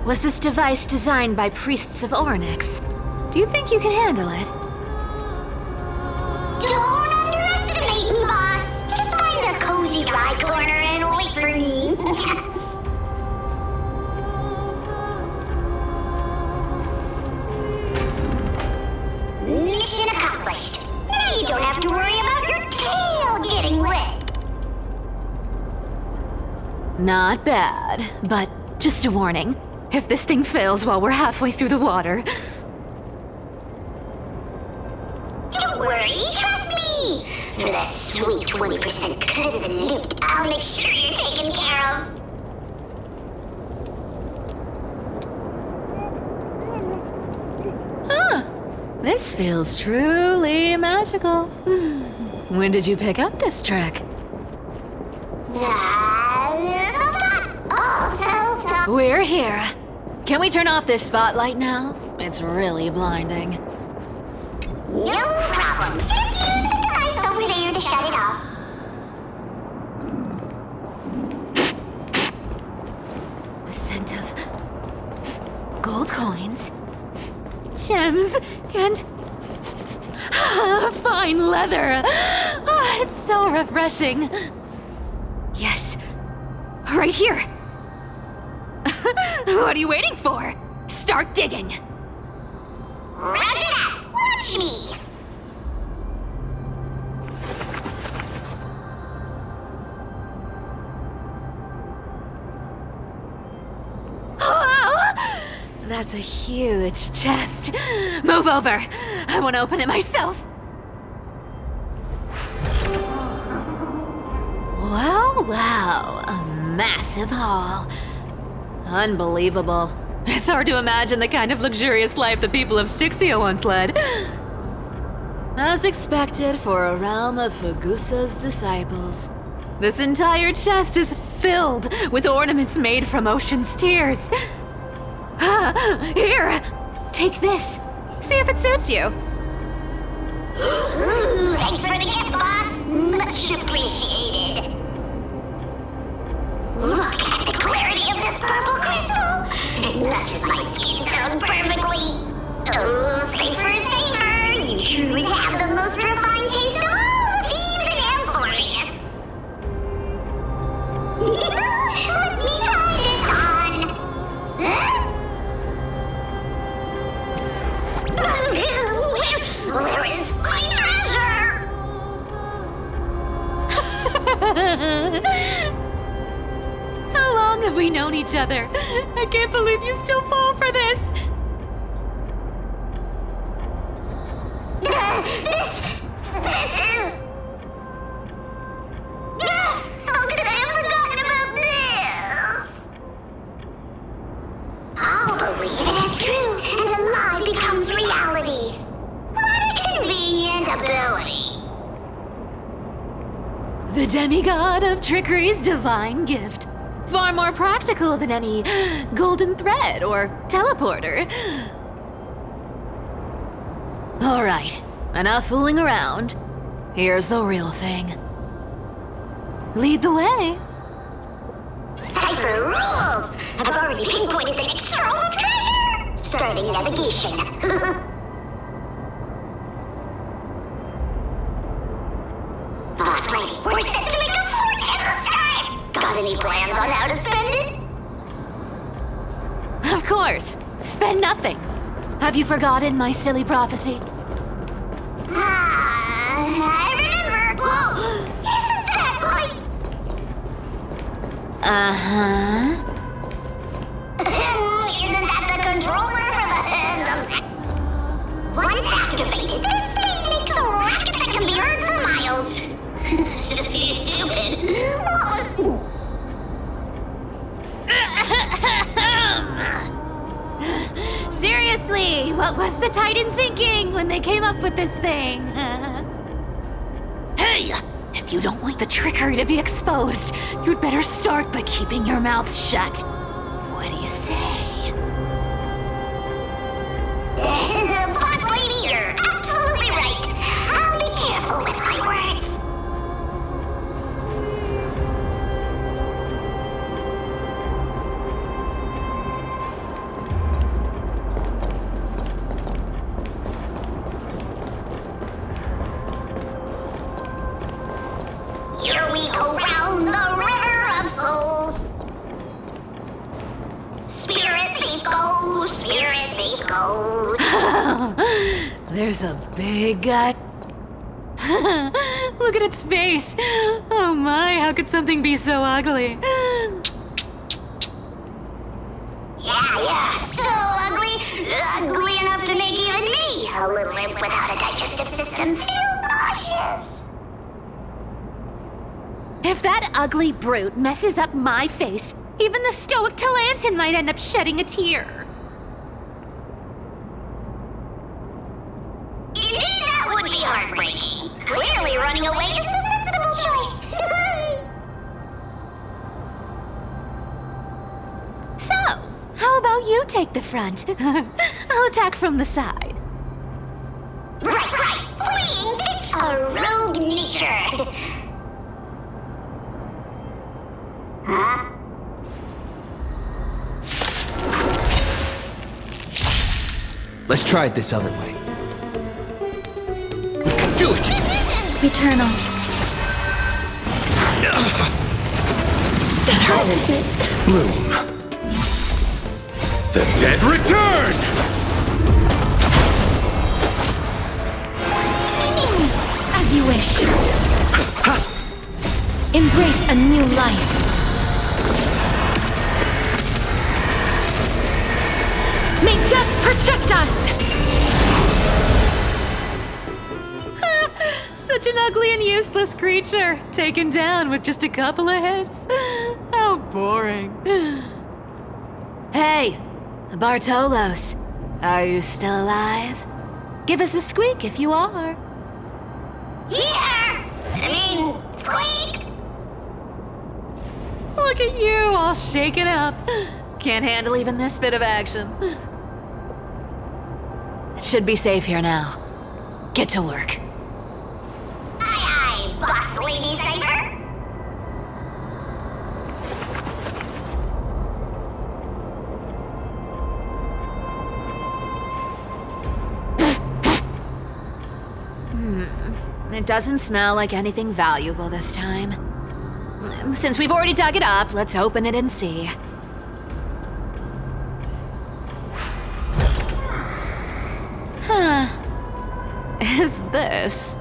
was this device designed by priests of Ornyx. Do you think you can handle it? Don't underestimate me, boss. Just find a cozy dry corner and wait for me. Mission accomplished. Now you don't have to worry about your tail getting wet. Not bad, but just a warning. If this thing fails while we're halfway through the water... Don't worry, trust me. For that sweet 20% cut of the loot, I'll make sure you're taken care of. Huh. This feels truly magical. When did you pick up this trick? We're here. Can we turn off this spotlight now? It's really blinding. No problem. Just use the device over there to shut it off. The scent of gold coins, gems, and fine leather. Oh, it's so refreshing. Yes, right here. What are you waiting for? Start digging. Roger that. Watch me. Wow! That's a huge chest. Move over. I want to open it myself. Wow, wow. A massive haul. Unbelievable. It's hard to imagine the kind of luxurious life the people of Styxia once led. As expected for a realm of Fagusa's disciples. This entire chest is filled with ornaments made from ocean's tears. Here, take this. See if it suits you. Thanks for the gift, boss. Much appreciated. Look at the clarity of this purple crystal. It matches my skin tone perfectly. Oh, safer, safer. You truly have the most refined taste of all the thieves in Amphorius. Let me try this on. Huh? Where is my treasure? How long have we known each other? I can't believe you still fall for this. This is... How could I have forgotten about this? I'll believe it is true, and a lie becomes reality. What a convenient ability. The demigod of trickery's divine gift. Far more practical than any golden thread or teleporter. All right, enough fooling around. Here's the real thing. Lead the way. Cipher rules! I've already pinpointed the next trove of treasure! Starting navigation. Boss lady, we're set to make a fortune this time! Got any plans on how to spend it? Of course, spend nothing. Have you forgotten my silly prophecy? I remember! Whoa! Isn't that like... Uh-huh. Isn't that the controller for the hands of... Once activated, this thing makes a racket that can be heard for miles. It's just too stupid. Seriously, what was the Titan thinking when they came up with this thing? Hey! If you don't want the trickery to be exposed, you'd better start by keeping your mouth shut. What do you say? Boss lady, you're absolutely right. I'll be careful with my words. There's a big guy. Look at its face. Oh my, how could something be so ugly? Yeah, so ugly. Ugly enough to make even me, a little imp without a digestive system, feel nauseous. If that ugly brute messes up my face, even the stoic Talantin might end up shedding a tear. Indeed, that would be heartbreaking. Clearly, running away is the sensible choice. So, how about you take the front? I'll attack from the side. Right. Fleeing fits a rogue nature. Huh? Let's try it this other way. We can do it! Eternal. That hurts a bit. Bloom. The dead return! As you wish. Embrace a new life. May death protect us! Such an ugly and useless creature, taken down with just a couple of hits. How boring. Hey, Bartolos, are you still alive? Give us a squeak if you are. Squeak! Look at you, all shaken up. Can't handle even this bit of action. It should be safe here now. Get to work. Aye, boss lady Cypher. It doesn't smell like anything valuable this time. Since we've already dug it up, let's open it and see. Huh. Is this?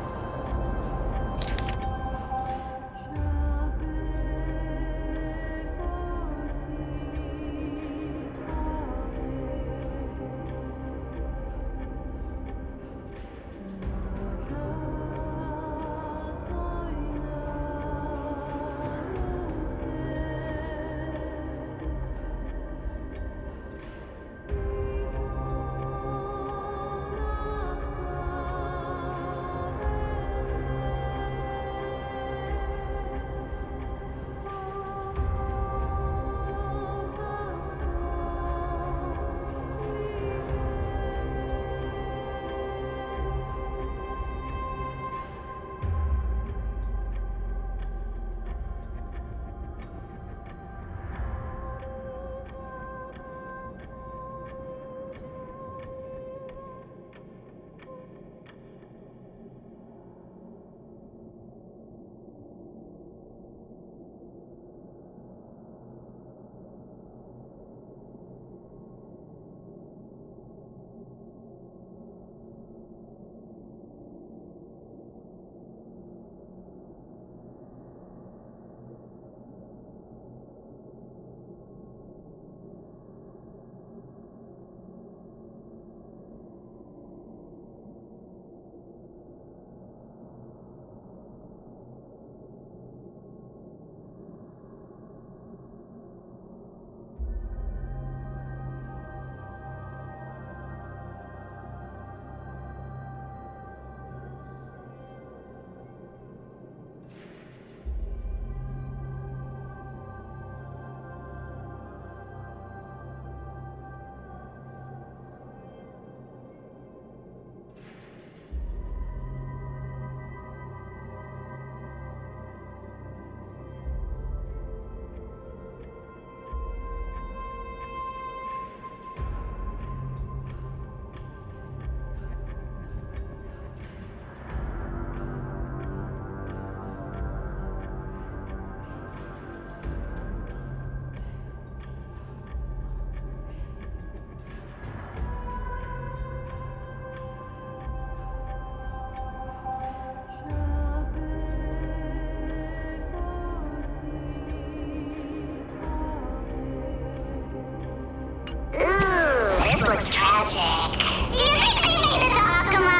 looks tragic. Do you think they made it to Akuma?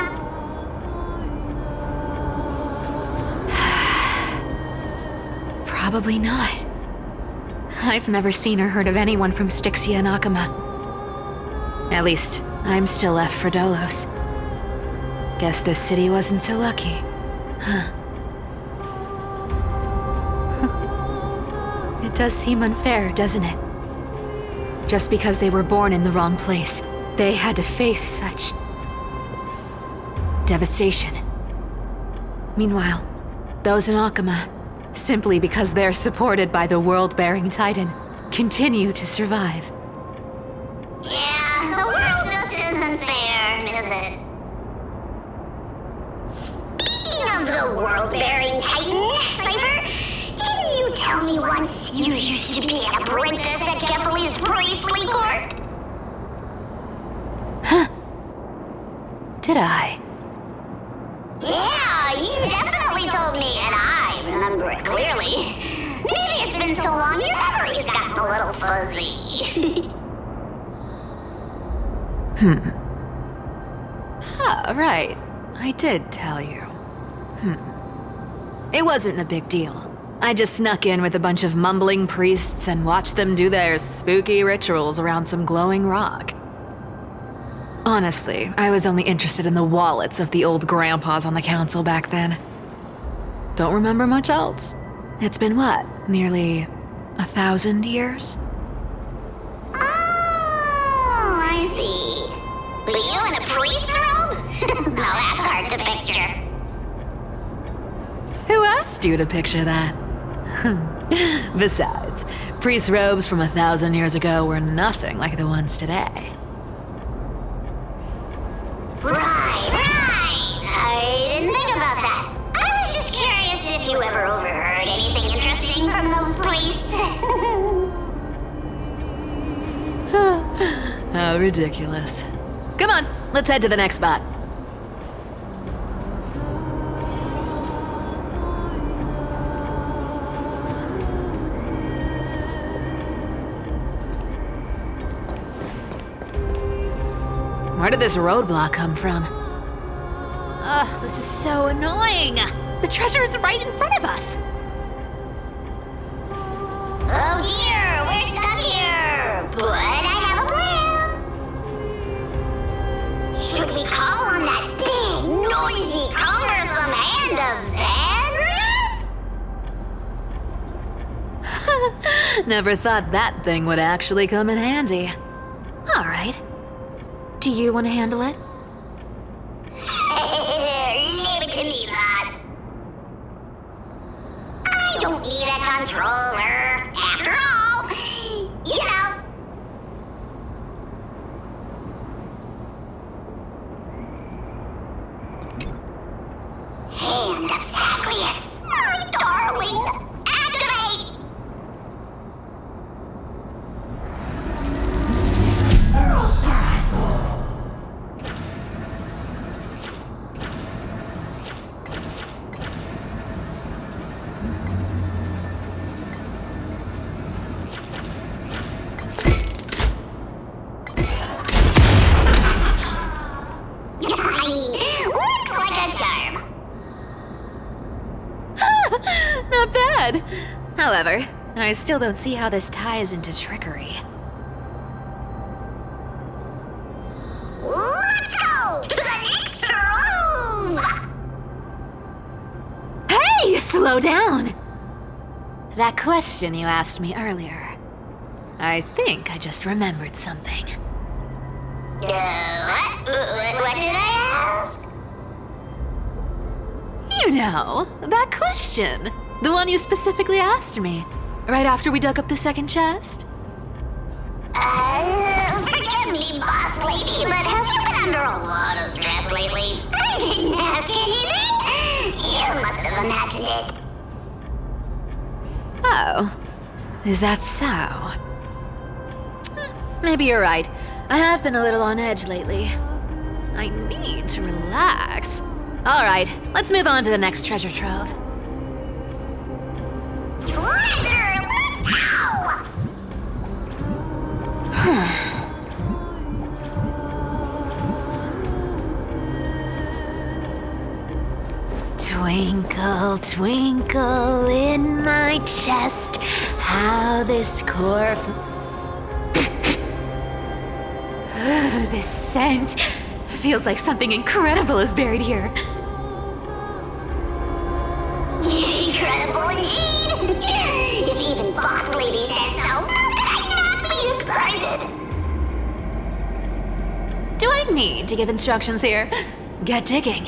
Probably not. I've never seen or heard of anyone from Styxia and Akuma. At least, I'm still left for Dolos. Guess this city wasn't so lucky. Huh. It does seem unfair, doesn't it? Just because they were born in the wrong place, they had to face such devastation. Meanwhile, those in Akuma, simply because they're supported by the world-bearing Titan, continue to survive. Yeah, the world just isn't fair, is it? Speaking of the world-bearing Titan, Cypher, didn't you tell me once you used to be an apprentice at Kefali's priestly court? Huh. Did I? Yeah, you definitely told me, and I remember it clearly. Maybe it's been so long your memory's gotten a little fuzzy. Ah, right. I did tell you. It wasn't a big deal. I just snuck in with a bunch of mumbling priests and watched them do their spooky rituals around some glowing rock. Honestly, I was only interested in the wallets of the old grandpas on the council back then. Don't remember much else. It's been what, nearly 1,000 years? Oh, I see. But you in a priest robe? No, that's hard to picture. Who asked you to picture that? Besides, priest robes from 1,000 years ago were nothing like the ones today. Right. I didn't think about that. I was just curious if you ever overheard anything interesting from those priests. How ridiculous. Come on, let's head to the next spot. Where did this roadblock come from? Ugh, this is so annoying. The treasure is right in front of us. Oh dear, we're stuck here. But I have a plan. Should we call on that big, noisy, cumbersome hand of Xandrath? Never thought that thing would actually come in handy. All right. Do you want to handle it? Leave it to me, boss. I don't need a controller. After all, you know. Hand of Zagreus, my darling. Activate! Looks like a charm. Not bad. However, I still don't see how this ties into trickery. Let's go to the next room. Hey, slow down! That question you asked me earlier. I think I just remembered something. What did I ask? You know, that question. The one you specifically asked me. Right after we dug up the second chest. Forgive me, boss lady, but have you been under a lot of stress lately? I didn't ask anything. You must have imagined it. Oh, is that so? Maybe you're right. I have been a little on edge lately. I need to relax. All right, let's move on to the next treasure trove. Treasure, let's go! little twinkle in my chest. How this core. This scent feels like something incredible is buried here. Incredible indeed! If even Boss Lady says so, how could I not be excited? Do I need to give instructions here? Get digging.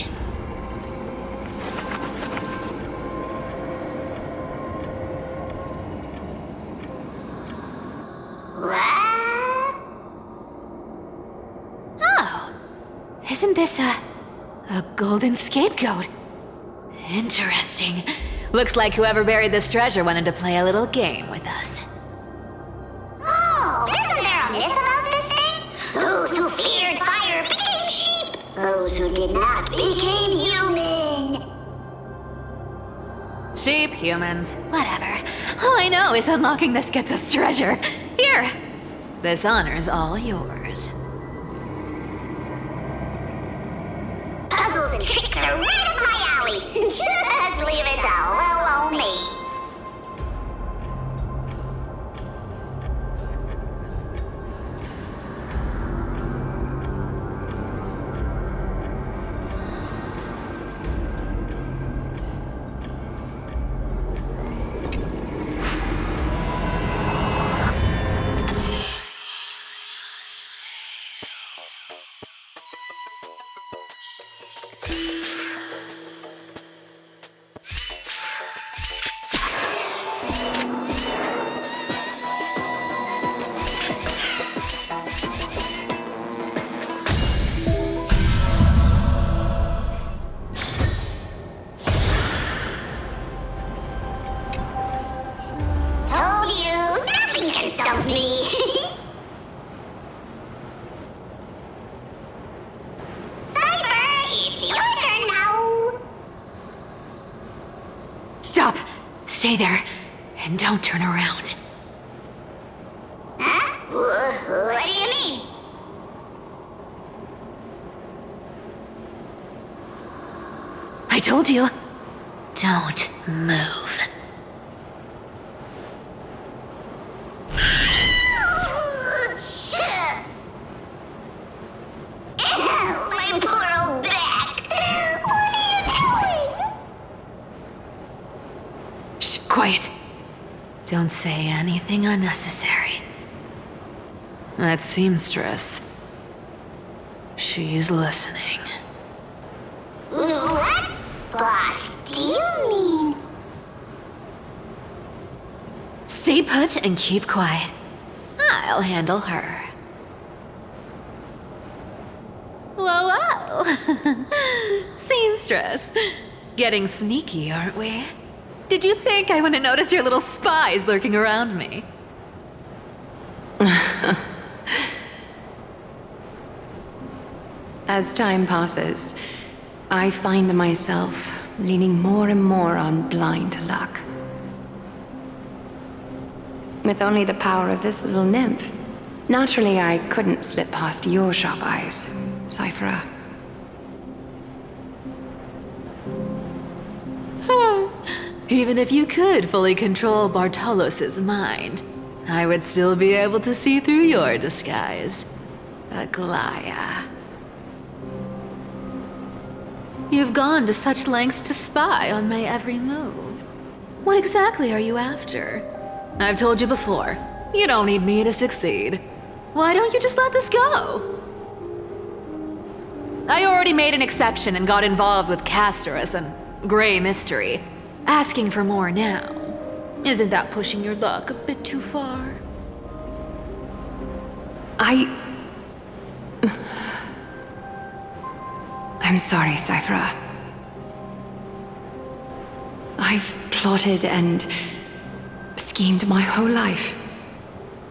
What? Oh, isn't this a golden scapegoat? Interesting. Looks like whoever buried this treasure wanted to play a little game with us. Oh, isn't there a myth about this thing? Those who feared fire became sheep. Those who did not became human. Sheep, humans, whatever. All I know is unlocking this gets us treasure. Here, this honor's all yours. Puzzles and tricks are right up my alley. Just leave it to little old me. Told you, nothing can stop me. Cyber, it's your turn now. Stop! Stay there, and don't turn around. Huh? What do you mean? I told you, don't move. My poor old back. What are you doing? Shh, quiet. Don't say anything unnecessary. That seamstress. She's listening. What? Boss, do you mean? Stay put and keep quiet. I'll handle her. Whoa, whoa! Seamstress. Getting sneaky, aren't we? Did you think I wouldn't notice your little spies lurking around me? As time passes, I find myself leaning more and more on blind luck. With only the power of this little nymph, naturally I couldn't slip past your sharp eyes, Cyphera. Even if you could fully control Bartolos's mind, I would still be able to see through your disguise. Aglaya. You've gone to such lengths to spy on my every move. What exactly are you after? I've told you before, you don't need me to succeed. Why don't you just let this go? I already made an exception and got involved with Castorus and Grey Mystery. Asking for more now. Isn't that pushing your luck a bit too far? I'm sorry, Cyphera. I've plotted and schemed my whole life.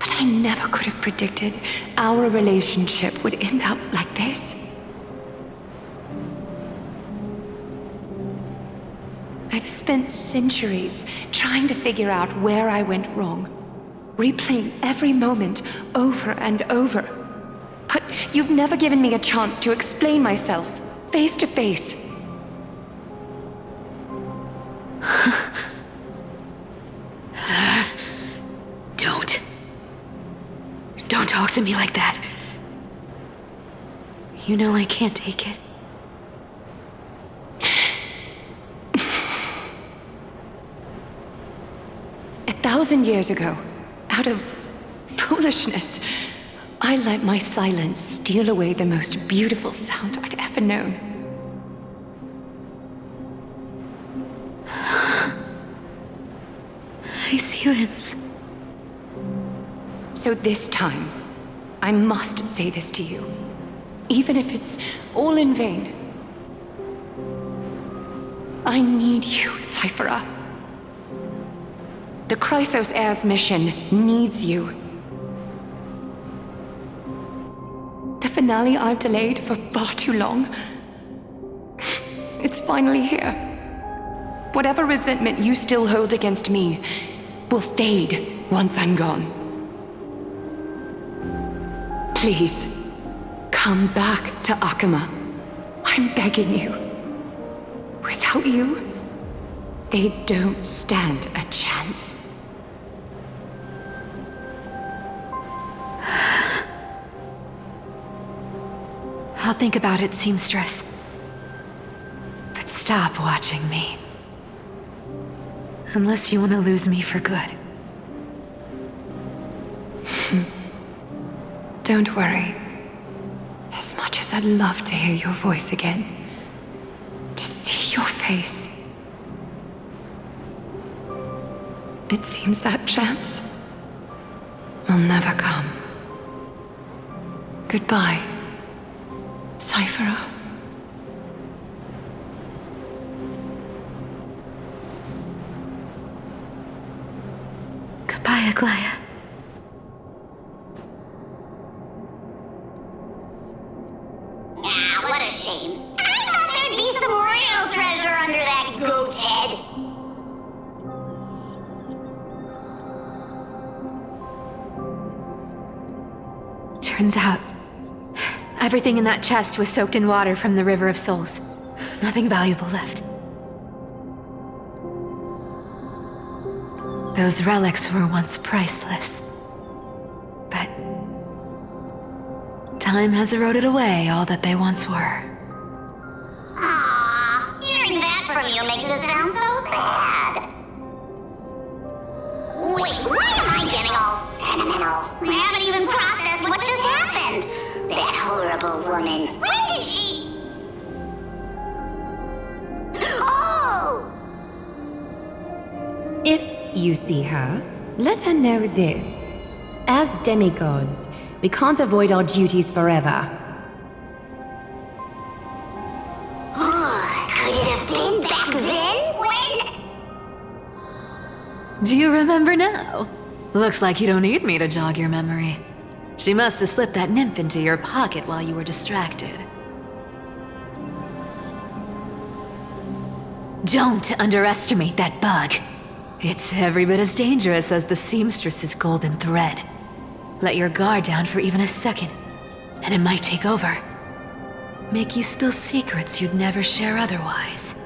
But I never could have predicted our relationship would end up like this. I've spent centuries trying to figure out where I went wrong, replaying every moment over and over. But you've never given me a chance to explain myself, face to face. Don't talk to me like that. You know I can't take it. 1,000 years ago, out of foolishness, I let my silence steal away the most beautiful sound I'd ever known. I see limbs. So this time, I must say this to you, even if it's all in vain. I need you, Cyphera. The Chrysos Heir's mission needs you. The finale I've delayed for far too long. It's finally here. Whatever resentment you still hold against me will fade once I'm gone. Please, come back to Akama. I'm begging you. Without you, they don't stand a chance. I'll think about it, seamstress. But stop watching me. Unless you want to lose me for good. Don't worry. As much as I'd love to hear your voice again, to see your face, it seems that chance will never come. Goodbye, Cyphera. Goodbye, Aglaya. Ah, what a shame. I thought there'd be some real treasure under that goat's head. Turns out, everything in that chest was soaked in water from the River of Souls. Nothing valuable left. Those relics were once priceless. But time has eroded away all that they once were. Aww, hearing that from you makes it sound so sad. Wait, why am I getting all sentimental? I haven't even processed what just happened. That horrible woman. When did she... Oh! If you see her, let her know this. As demigods, we can't avoid our duties forever. Could it have been back then when... Do you remember now? Looks like you don't need me to jog your memory. She must have slipped that nymph into your pocket while you were distracted. Don't underestimate that bug. It's every bit as dangerous as the seamstress's golden thread. Let your guard down for even a second, and it might take over. Make you spill secrets you'd never share otherwise.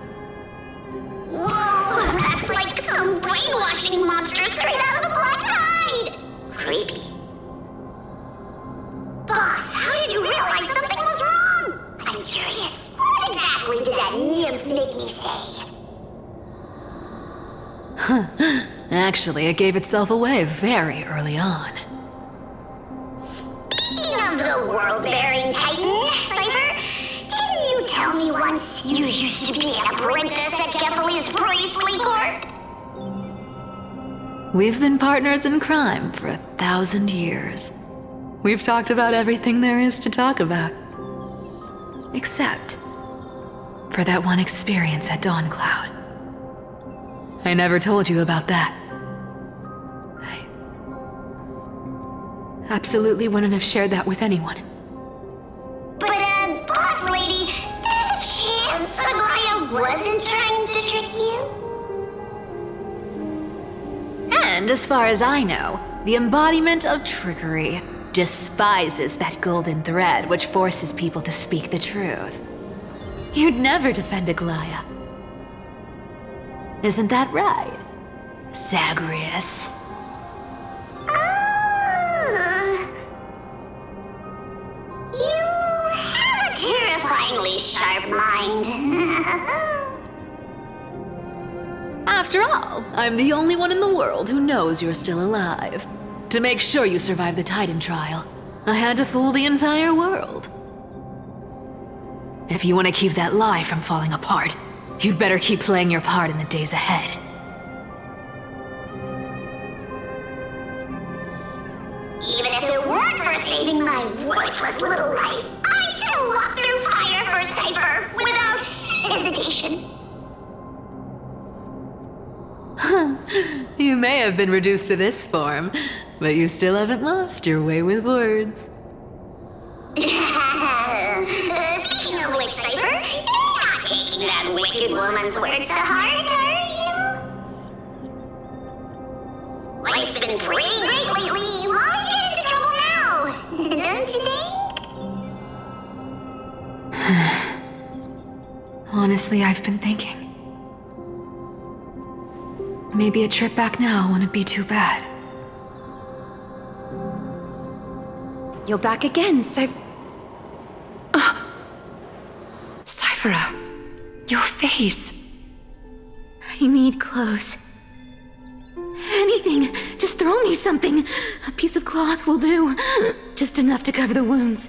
Whoa, that's like some brainwashing monster straight out of the Black Tide! Creepy. Boss, how did you realize something was wrong? I'm curious. What exactly did that nymph make me say? Actually, it gave itself away very early on. Speaking of the world-bearing titan, Cypher, didn't you tell me once you used to be an apprentice at Kefali's priestly court? We've been partners in crime for 1,000 years. We've talked about everything there is to talk about. Except for that one experience at Dawncloud. I never told you about that. I absolutely wouldn't have shared that with anyone. But, boss lady, there's a chance Aglaya wasn't trying to trick you? And as far as I know, the embodiment of trickery despises that golden thread which forces people to speak the truth. You'd never defend Aglaya. Isn't that right, Zagreus? mind. After all, I'm the only one in the world who knows you're still alive. To make sure you survive the Titan trial, I had to fool the entire world. If you want to keep that lie from falling apart, you'd better keep playing your part in the days ahead. Even if it weren't for saving my worthless little life, I'd still walk through fire for Cypher without hesitation. You may have been reduced to this form, but you still haven't lost your way with words. Speaking of which, Cypher, you're not taking that wicked woman's words to heart, are you? Life's been pretty great lately. Why get into trouble now? Don't you think? Honestly, I've been thinking. Maybe a trip back now wouldn't be too bad. You're back again, Cyphera, your face. I need clothes. Anything. Just throw me something. A piece of cloth will do. Just enough to cover the wounds.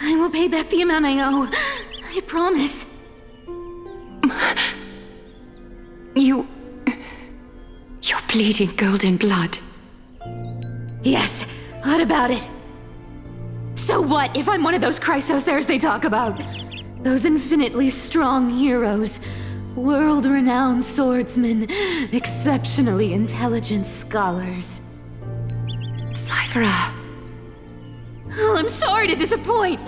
I will pay back the amount I owe. I promise. You're bleeding golden blood. Yes, what about it? So what if I'm one of those Chrysosairs they talk about? Those infinitely strong heroes, world-renowned swordsmen, exceptionally intelligent scholars. Cyphera. Oh, I'm sorry to disappoint.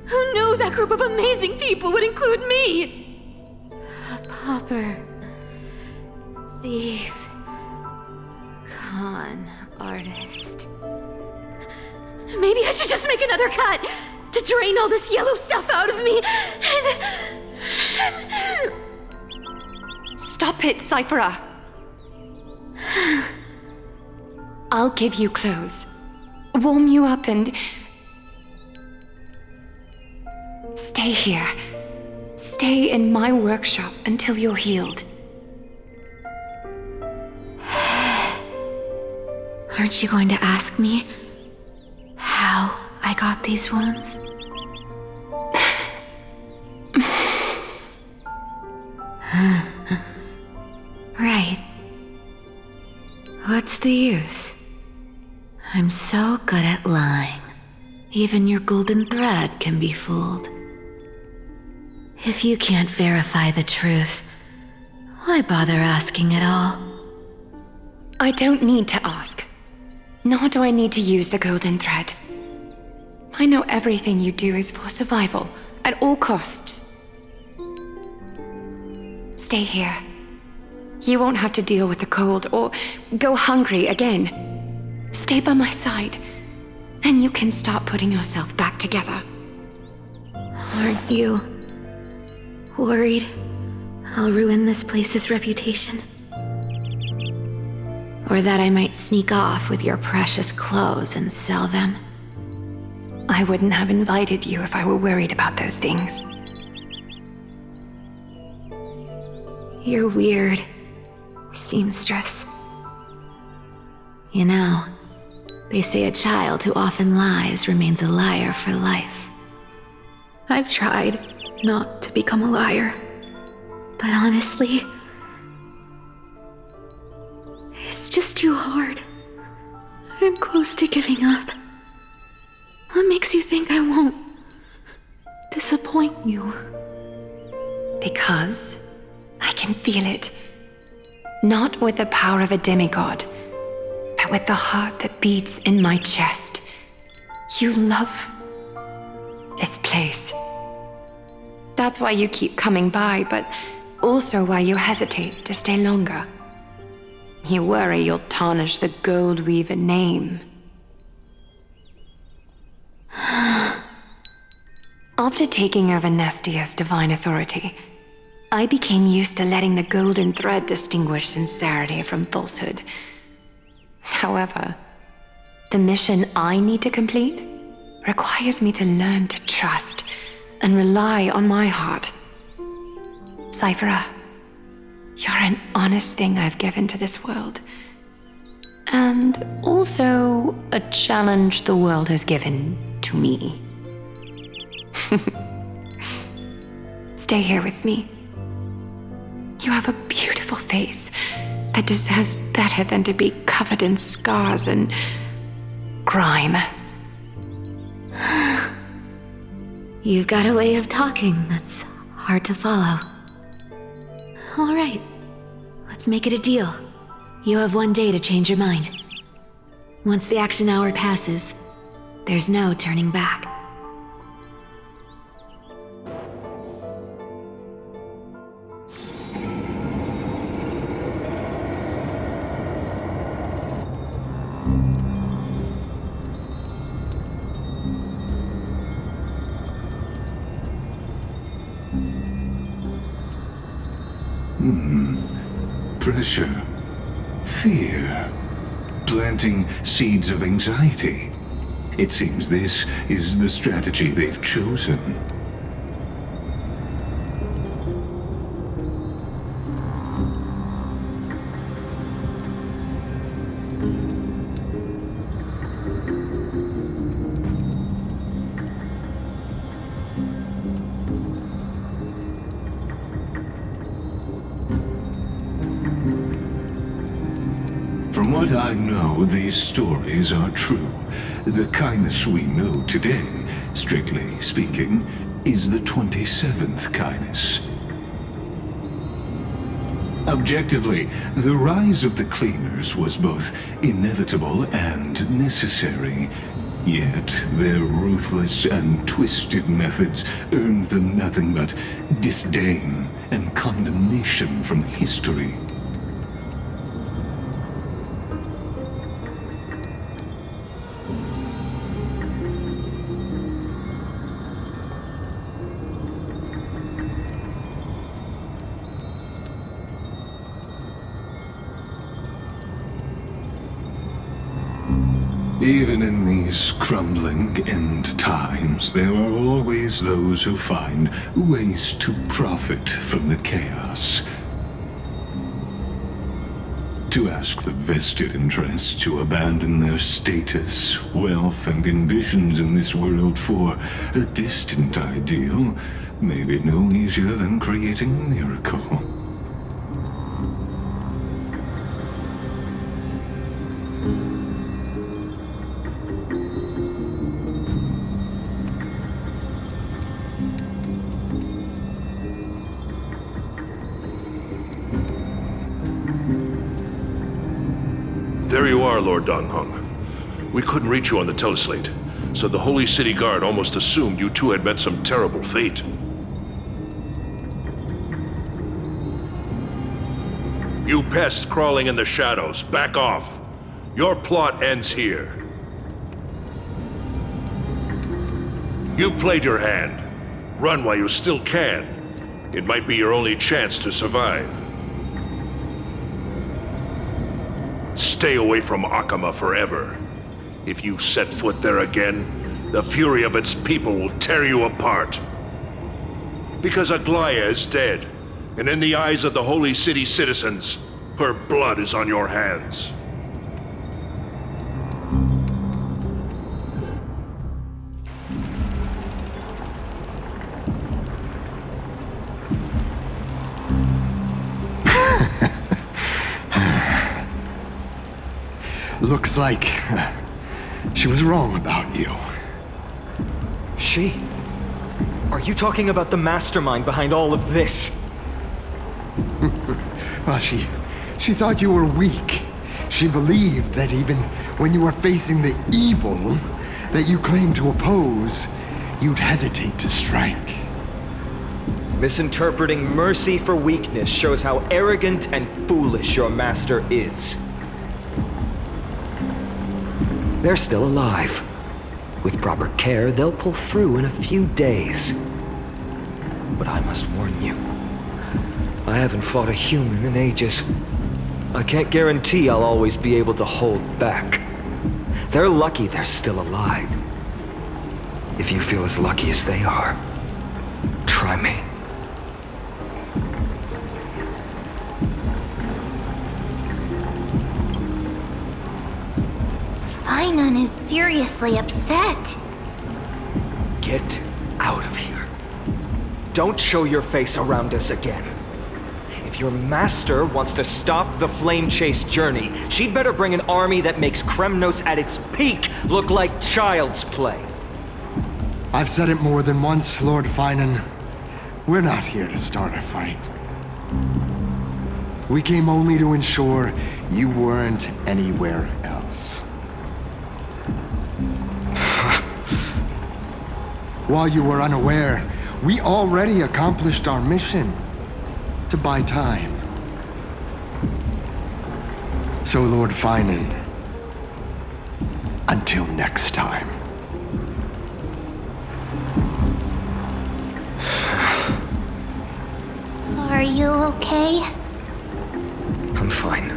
Who knew that group of amazing people would include me? A pauper, thief, con artist. Maybe I should just make another cut to drain all this yellow stuff out of me and... Stop it, Cyphera. I'll give you clothes, warm you up, and stay here. Stay in my workshop until you're healed. Aren't you going to ask me how I got these wounds? Right. What's the use? I'm so good at lying. Even your golden thread can be fooled. If you can't verify the truth, why bother asking at all? I don't need to ask. Nor do I need to use the golden thread. I know everything you do is for survival, at all costs. Stay here. You won't have to deal with the cold or go hungry again. Stay by my side, and you can start putting yourself back together. Aren't you worried I'll ruin this place's reputation? Or that I might sneak off with your precious clothes and sell them? I wouldn't have invited you if I were worried about those things. You're weird, seamstress. You know, they say a child who often lies remains a liar for life. I've tried not to become a liar, but honestly, it's just too hard. I'm close to giving up. What makes you think I won't disappoint you? Because I can feel it. Not with the power of a demigod, but with the heart that beats in my chest. You love this place. That's why you keep coming by, but also why you hesitate to stay longer. You worry you'll tarnish the Gold Weaver name. After taking over Nestia's divine authority, I became used to letting the golden thread distinguish sincerity from falsehood. However, the mission I need to complete requires me to learn to trust and rely on my heart. Cyphera, you're an honest thing I've given to this world. And also a challenge the world has given to me. Stay here with me. You have a beautiful face that deserves better than to be covered in scars and grime. You've got a way of talking that's hard to follow. All right, let's make it a deal. You have 1 day to change your mind. Once the action hour passes, there's no turning back. Pressure, fear, planting seeds of anxiety. It seems this is the strategy they've chosen. From what I know, these stories are true. The kindness we know today, strictly speaking, is the 27th kindness. Objectively, the rise of the cleaners was both inevitable and necessary. Yet, their ruthless and twisted methods earned them nothing but disdain and condemnation from history. Even in these crumbling end times, there are always those who find ways to profit from the chaos. To ask the vested interests to abandon their status, wealth, and ambitions in this world for a distant ideal may be no easier than creating a miracle. There you are, Lord Donghong. We couldn't reach you on the teleslate, so the Holy City Guard almost assumed you two had met some terrible fate. You pests crawling in the shadows, back off. Your plot ends here. You played your hand. Run while you still can. It might be your only chance to survive. Stay away from Akama forever. If you set foot there again, the fury of its people will tear you apart. Because Aglaya is dead, and in the eyes of the Holy City citizens, her blood is on your hands. Looks like she was wrong about you. She? Are you talking about the mastermind behind all of this? Well, she thought you were weak. She believed that even when you were facing the evil that you claimed to oppose, you'd hesitate to strike. Misinterpreting mercy for weakness shows how arrogant and foolish your master is. They're still alive. With proper care, they'll pull through in a few days. But I must warn you, I haven't fought a human in ages. I can't guarantee I'll always be able to hold back. They're lucky they're still alive. If you feel as lucky as they are, try me. Finon is seriously upset. Get out of here. Don't show your face around us again. If your master wants to stop the flame chase journey, she'd better bring an army that makes Kremnos at its peak look like child's play. I've said it more than once, Lord Finon. We're not here to start a fight. We came only to ensure you weren't anywhere else. While you were unaware, we already accomplished our mission to buy time. So, Lord Finon, until next time. Are you okay? I'm fine.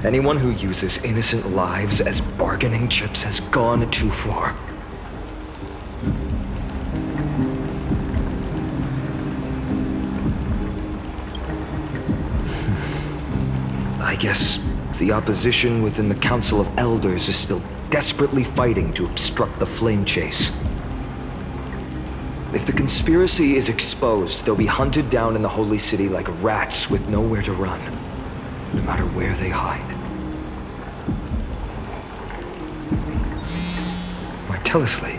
Anyone who uses innocent lives as bargaining chips has gone too far. I guess the opposition within the Council of Elders is still desperately fighting to obstruct the flame chase. If the conspiracy is exposed, they'll be hunted down in the Holy City like rats with nowhere to run, no matter where they hide. Martellus late.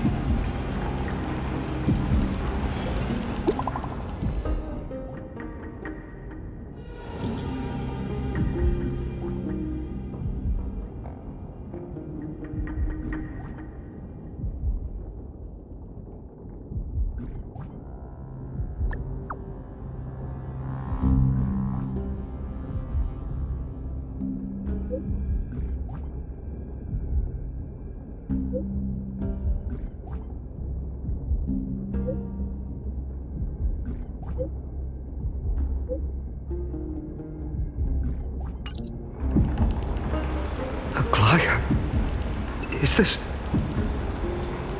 Is this...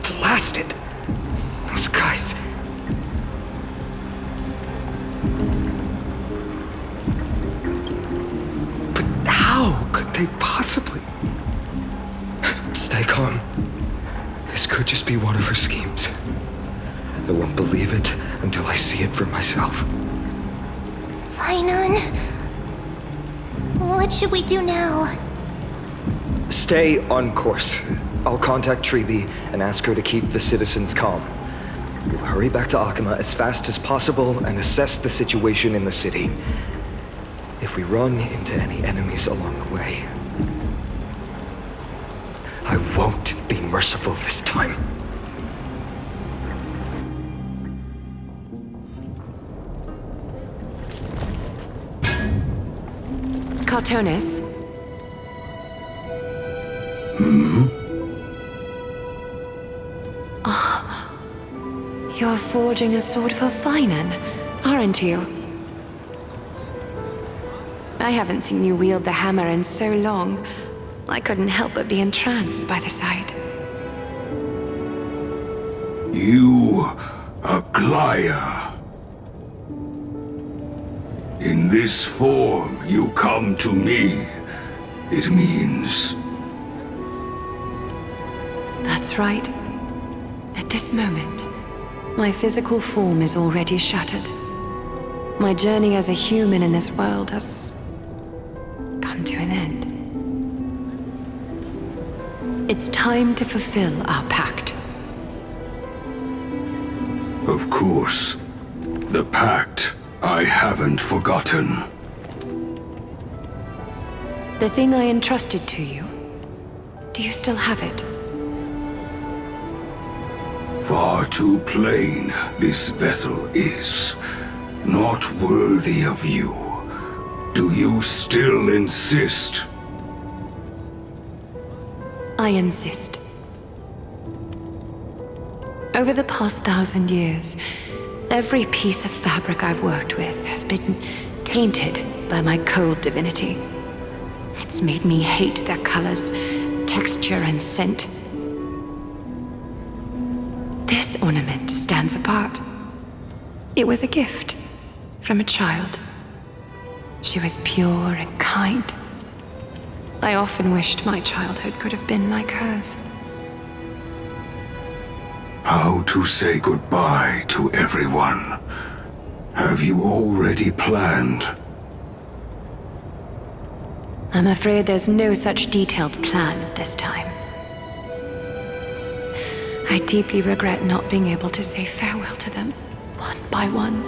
blasted? Those guys... But how could they possibly... Stay calm. This could just be one of her schemes. I won't believe it until I see it for myself. Finon, what should we do now? Stay on course. I'll contact Treeby and ask her to keep the citizens calm. We'll hurry back to Akama as fast as possible and assess the situation in the city. If we run into any enemies along the way, I won't be merciful this time. Cartonis? You're forging a sword for Finon, aren't you? I haven't seen you wield the hammer in so long. I couldn't help but be entranced by the sight. You, Aglaya. In this form, you come to me. It means... That's right. At this moment, my physical form is already shattered. My journey as a human in this world has come to an end. It's time to fulfill our pact. Of course. The pact I haven't forgotten. The thing I entrusted to you, do you still have it? Far too plain this vessel is. Not worthy of you. Do you still insist? I insist. Over the past 1,000 years, every piece of fabric I've worked with has been tainted by my cold divinity. It's made me hate their colors, texture, and scent. This ornament stands apart. It was a gift from a child. She was pure and kind. I often wished my childhood could have been like hers. How to say goodbye to everyone? Have you already planned? I'm afraid there's no such detailed plan at this time. I deeply regret not being able to say farewell to them, one by one.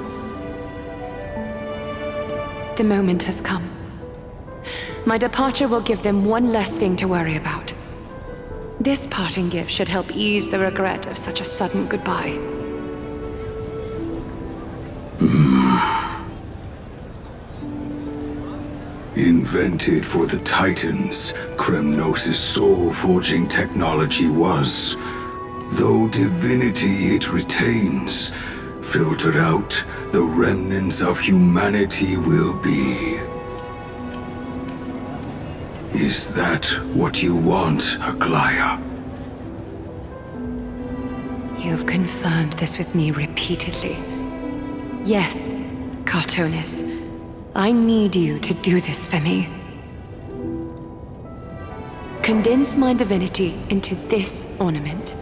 The moment has come. My departure will give them one less thing to worry about. This parting gift should help ease the regret of such a sudden goodbye. Invented for the Titans, Kremnos' soul-forging technology was, though divinity it retains, filtered out, the remnants of humanity will be. Is that what you want, Aglaya? You've confirmed this with me repeatedly. Yes, Cartonis. I need you to do this for me. Condense my divinity into this ornament.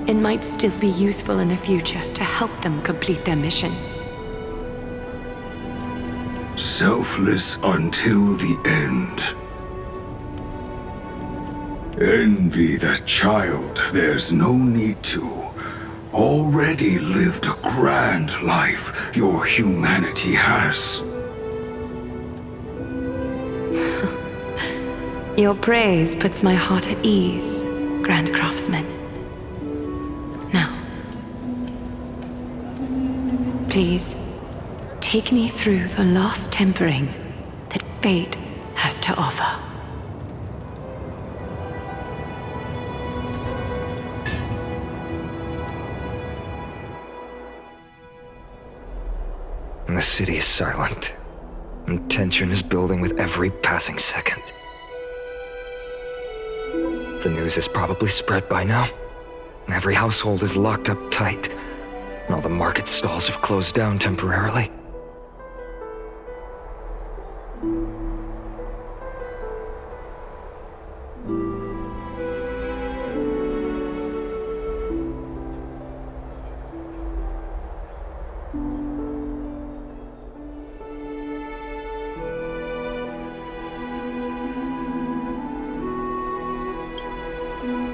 It might still be useful in the future to help them complete their mission. Selfless until the end. Envy that child, there's no need to. Already lived a grand life your humanity has. Your praise puts my heart at ease, Grand Craftsman. Now, please, take me through the last tempering that fate has to offer. And the city is silent, and tension is building with every passing second. The news is probably spread by now. Every household is locked up tight, and all the market stalls have closed down temporarily.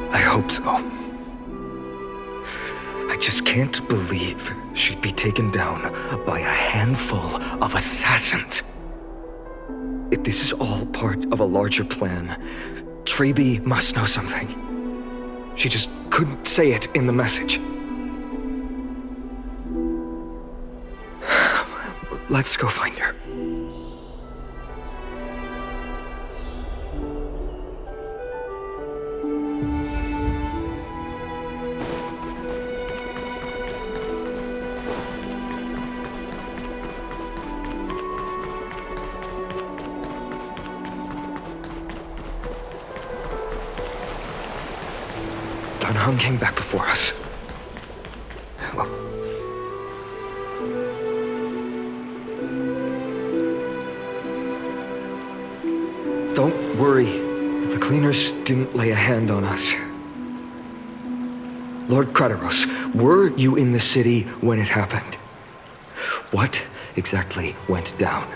I hope so. I just can't believe she'd be taken down by a handful of assassins. If this is all part of a larger plan, Treby must know something. She just couldn't say it in the message. Let's go find her. Dunham came back before us. Well, don't worry. The cleaners didn't lay a hand on us. Lord Krateros, were you in the city when it happened? What exactly went down?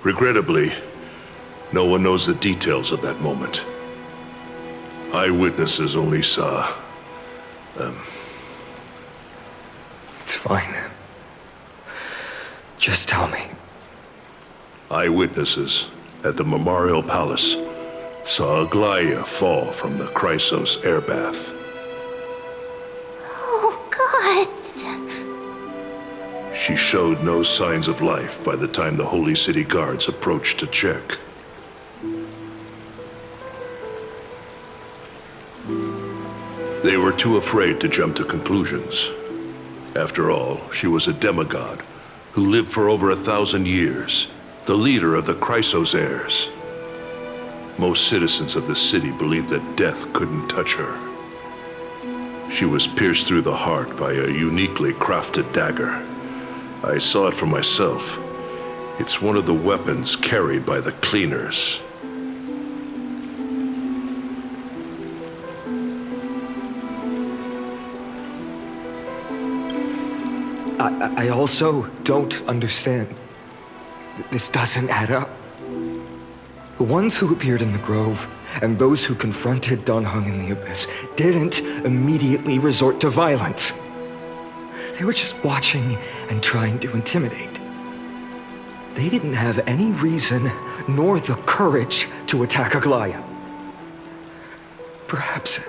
Regrettably, no one knows the details of that moment. Eyewitnesses only saw... It's fine. Just tell me. Eyewitnesses at the Memorial Palace saw Aglaya fall from the Chrysos airbath. Oh, gods. She showed no signs of life by the time the Holy City guards approached to check. They were too afraid to jump to conclusions. After all, she was a demigod who lived for over 1,000 years, the leader of the Chrysos heirs. Most citizens of the city believed that death couldn't touch her. She was pierced through the heart by a uniquely crafted dagger. I saw it for myself. It's one of the weapons carried by the cleaners. I also don't understand. This doesn't add up. The ones who appeared in the grove and those who confronted Don Hung in the abyss didn't immediately resort to violence. They were just watching and trying to intimidate. They didn't have any reason nor the courage to attack Aglaya. Perhaps...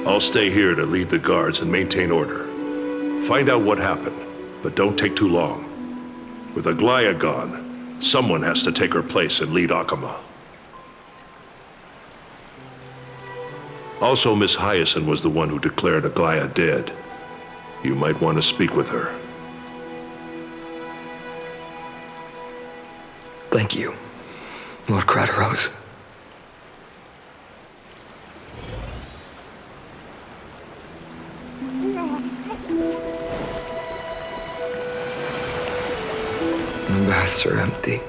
I'll stay here to lead the guards and maintain order. Find out what happened, but don't take too long. With Aglaya gone, someone has to take her place and lead Akama. Also, Miss Hyacinth was the one who declared Aglaya dead. You might want to speak with her. Thank you, Lord Crateros. The baths are empty.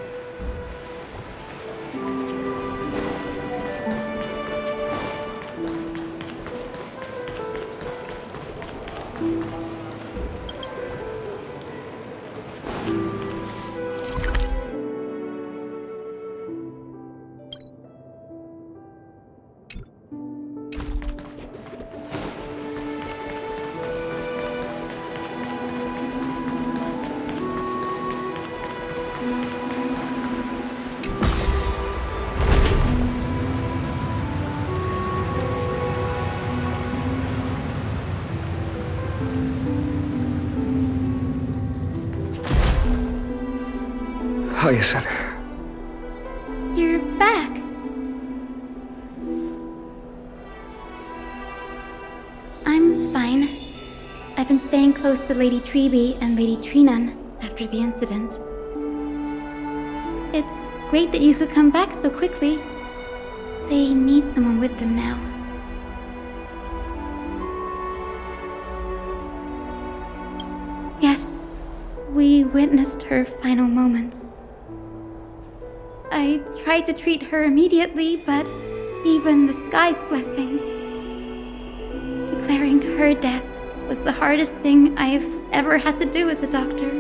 Hyacinth. You're back. I'm fine. I've been staying close to Lady Treeby and Lady Trinan after the incident. It's great that you could come back so quickly. They need someone with them now. Yes, we witnessed her final moments. I tried to treat her immediately, but even the sky's blessings. Declaring her death was the hardest thing I've ever had to do as a doctor.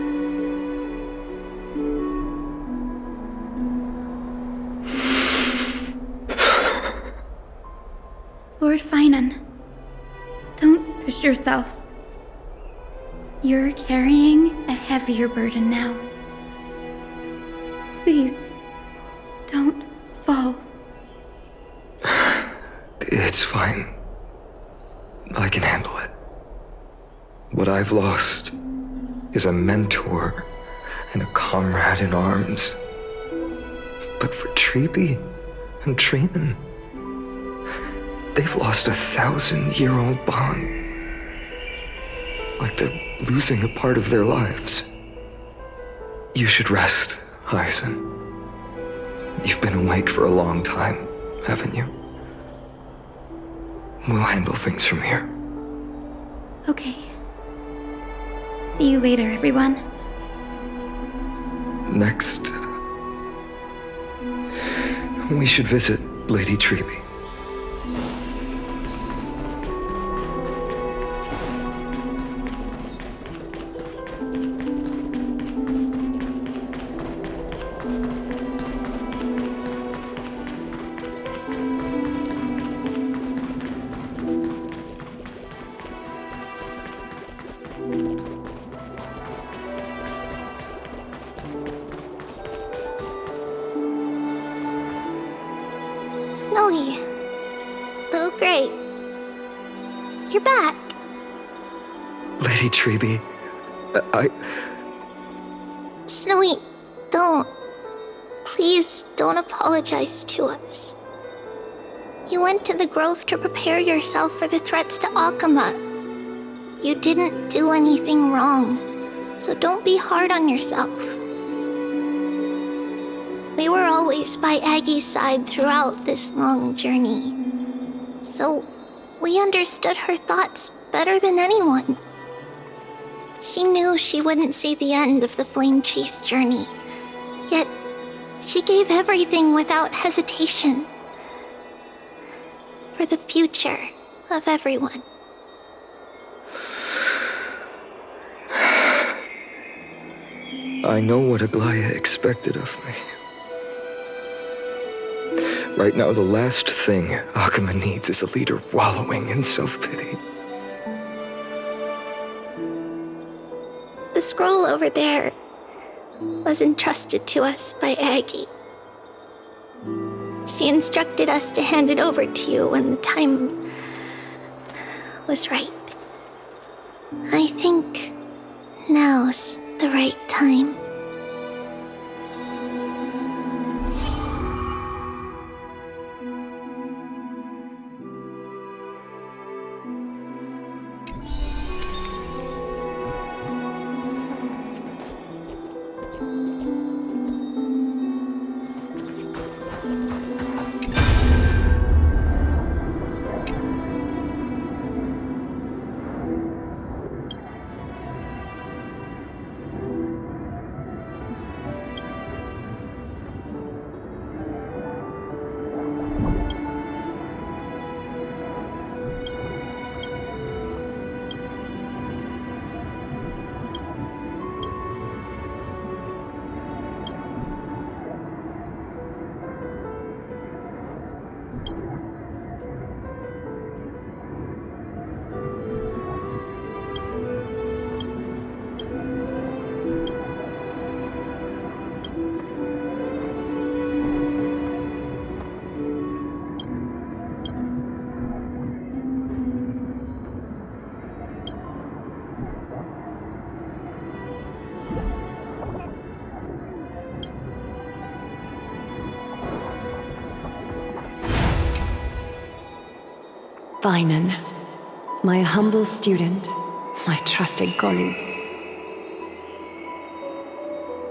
Lord Finan, don't push yourself. You're carrying a heavier burden now. Please, don't fall. It's fine. I can handle it. What I've lost is a mentor and a comrade in arms. But for Treeby and Trinan, they've lost a 1,000-year-old bond. Like they're losing a part of their lives. You should rest, Hyacinth. You've been awake for a long time, haven't you? We'll handle things from here. Okay. See you later, everyone. Next, we should visit Lady Treeby. Snowy. Little Gray. You're back. Lady Treeby, Snowy, don't. Please don't apologize to us. You went to the grove to prepare yourself for the threats to Akama. You didn't do anything wrong. so don't be hard on yourself. We were always by Aggie's side throughout this long journey, so we understood her thoughts better than anyone. She knew she wouldn't see the end of the Flame Chase journey, yet she gave everything without hesitation for the future of everyone. I know what Aglaya expected of me. Right now, the last thing Akama needs is a leader wallowing in self-pity. The scroll over there was entrusted to us by Aggie. She instructed us to hand it over to you when the time was right. I think now's the right time. Vinan, my humble student, my trusted colleague.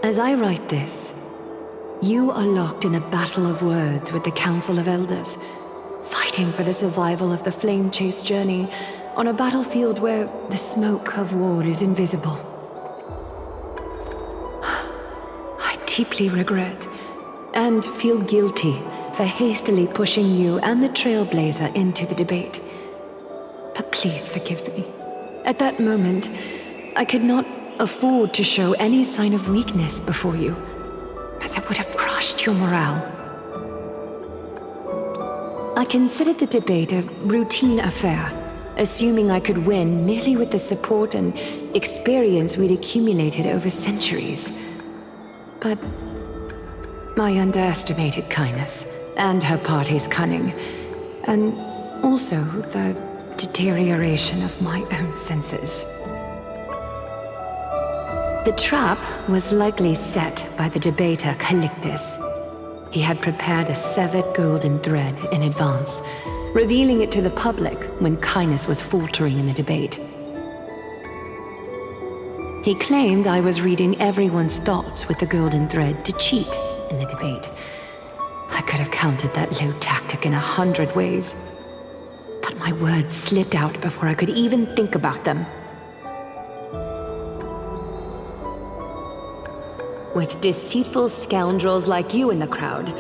As I write this, you are locked in a battle of words with the Council of Elders, fighting for the survival of the Flame Chase journey on a battlefield where the smoke of war is invisible. I deeply regret and feel guilty for hastily pushing you and the Trailblazer into the debate. But please forgive me. At that moment, I could not afford to show any sign of weakness before you, as it would have crushed your morale. I considered the debate a routine affair, assuming I could win merely with the support and experience we'd accumulated over centuries. But I underestimated kindness and her party's cunning, and also the deterioration of my own senses. The trap was likely set by the debater Calictus. He had prepared a severed golden thread in advance, revealing it to the public when kindness was faltering in the debate. He claimed I was reading everyone's thoughts with the golden thread to cheat in the debate. I could have countered that low tactic in 100 ways, but my words slipped out before I could even think about them. With deceitful scoundrels like you in the crowd,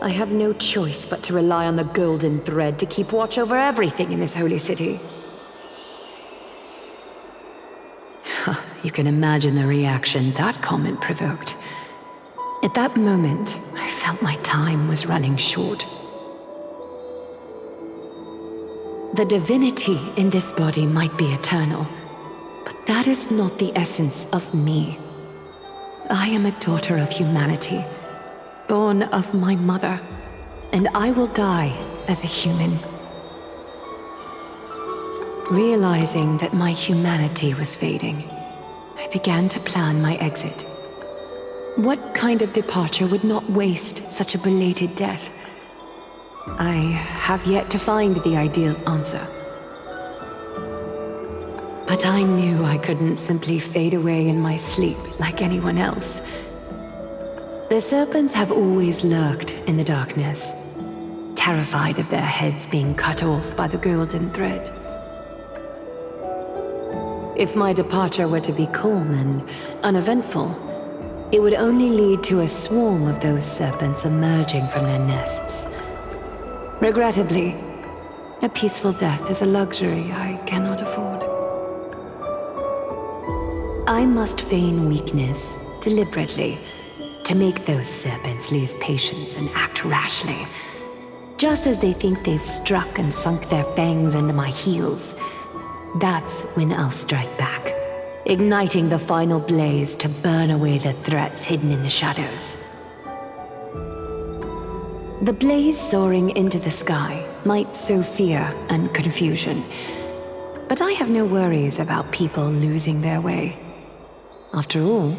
I have no choice but to rely on the golden thread to keep watch over everything in this holy city. You can imagine the reaction that comment provoked. At that moment, I felt my time was running short. The divinity in this body might be eternal, but that is not the essence of me. I am a daughter of humanity, born of my mother, and I will die as a human. Realizing that my humanity was fading, I began to plan my exit. What kind of departure would not waste such a belated death? I have yet to find the ideal answer. But I knew I couldn't simply fade away in my sleep like anyone else. The serpents have always lurked in the darkness, terrified of their heads being cut off by the golden thread. If my departure were to be calm and uneventful, it would only lead to a swarm of those serpents emerging from their nests. Regrettably, a peaceful death is a luxury I cannot afford. I must feign weakness deliberately to make those serpents lose patience and act rashly. Just as they think they've struck and sunk their fangs into my heels, that's when I'll strike back, igniting the final blaze to burn away the threats hidden in the shadows. The blaze soaring into the sky might sow fear and confusion, but I have no worries about people losing their way. After all,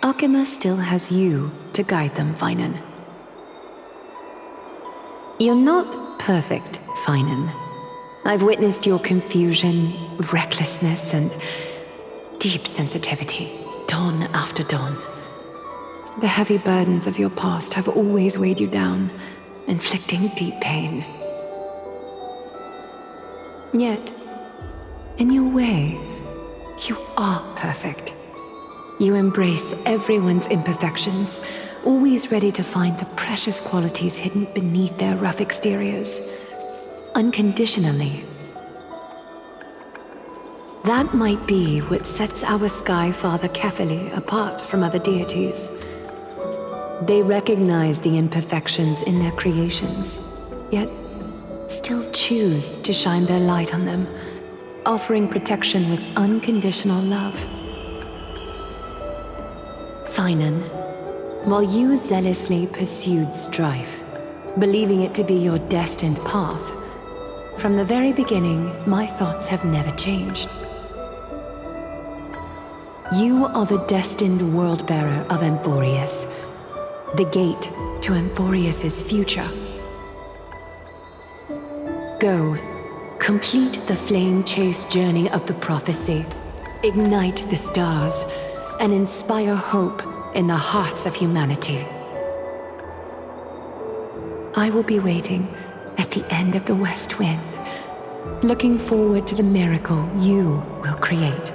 Akima still has you to guide them, Finan. You're not perfect, Finan. I've witnessed your confusion, recklessness, and deep sensitivity, dawn after dawn. The heavy burdens of your past have always weighed you down, inflicting deep pain. Yet, in your way, you are perfect. You embrace everyone's imperfections, always ready to find the precious qualities hidden beneath their rough exteriors. Unconditionally. That might be what sets our Sky Father Kefili apart from other deities. They recognize the imperfections in their creations, yet still choose to shine their light on them, offering protection with unconditional love. Finan, while you zealously pursued strife, believing it to be your destined path, from the very beginning, my thoughts have never changed. You are the destined world-bearer of Amphorius, the gate to Amphorius's future. Go, complete the flame-chased journey of the prophecy, ignite the stars, and inspire hope in the hearts of humanity. I will be waiting at the end of the West Wind, looking forward to the miracle you will create.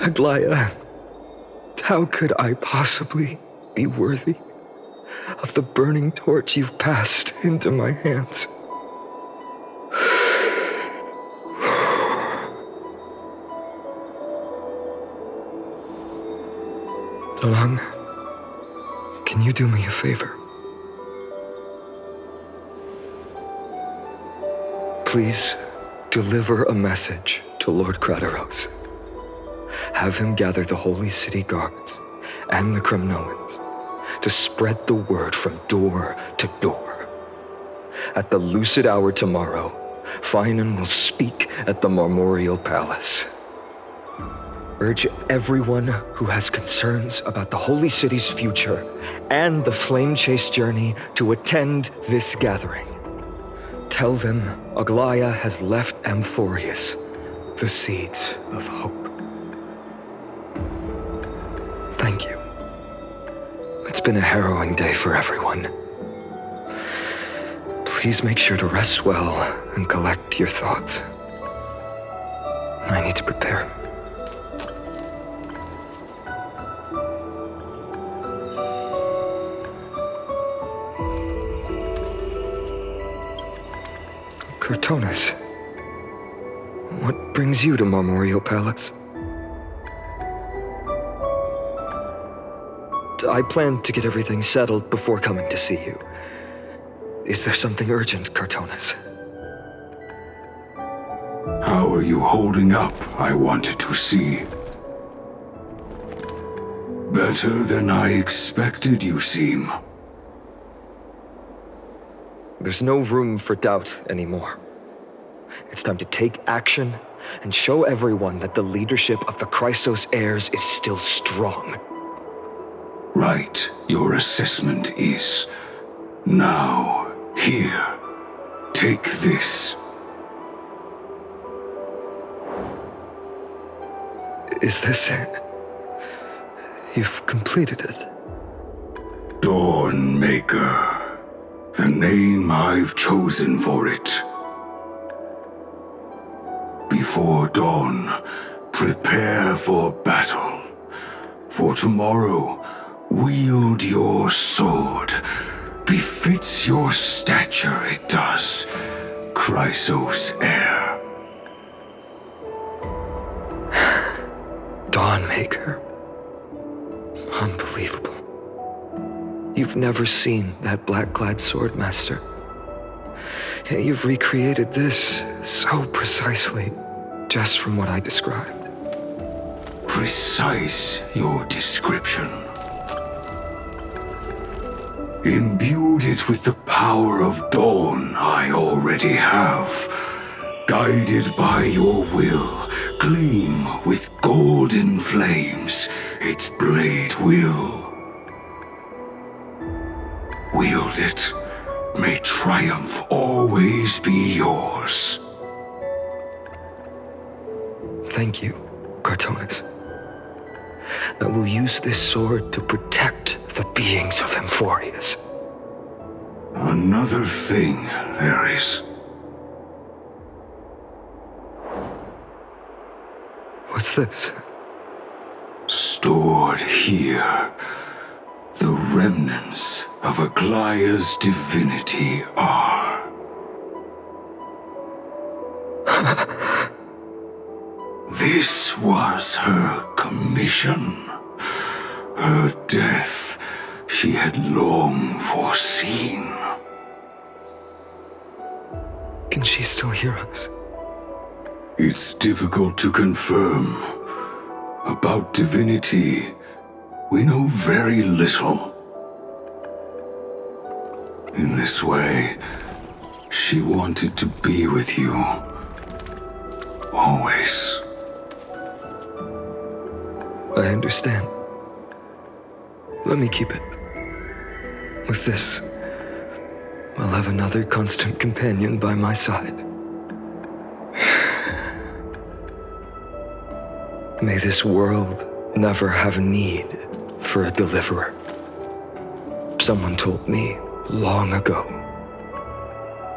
Aglaya, how could I possibly be worthy of the burning torch you've passed into my hands? Dorang, can you do me a favor? Please deliver a message to Lord Krateros. Have him gather the Holy City guards and the Kremnoans to spread the word from door to door. At the lucid hour tomorrow, Finan will speak at the Marmorial Palace. Urge everyone who has concerns about the Holy City's future and the Flame Chase journey to attend this gathering. Tell them Aglaya has left Amphorius the seeds of hope. Thank you. It's been a harrowing day for everyone. Please make sure to rest well and collect your thoughts. I need to prepare. Cortonis, what brings you to Marmorial Palace? I planned to get everything settled before coming to see you. Is there something urgent, Cortonis? How are you holding up, I wanted to see. Better than I expected, you seem. There's no room for doubt anymore. It's time to take action and show everyone that the leadership of the Chrysos heirs is still strong. Right, your assessment is now here. Take this. Is this it? You've completed it. Dawnmaker. The name I've chosen for it. Before dawn, prepare for battle. For tomorrow, wield your sword. Befits your stature, it does. Chrysos heir. Dawnmaker. Unbelievable. You've never seen that black-clad swordmaster. You've recreated this so precisely, just from what I described. Precise your description. Imbued it with the power of dawn I already have. Guided by your will, gleam with golden flames, its blade will. Wield it, may triumph always be yours. Thank you, Cartonis. I will use this sword to protect the beings of Amphorius. Another thing there is. What's this? Stored here, the remnants of Aglaya's divinity are. This was her commission. Her death she had long foreseen. Can she still hear us? It's difficult to confirm. About divinity, we know very little. In this way, she wanted to be with you. Always. I understand. Let me keep it. With this, I'll have another constant companion by my side. May this world never have need for a deliverer. Someone told me long ago.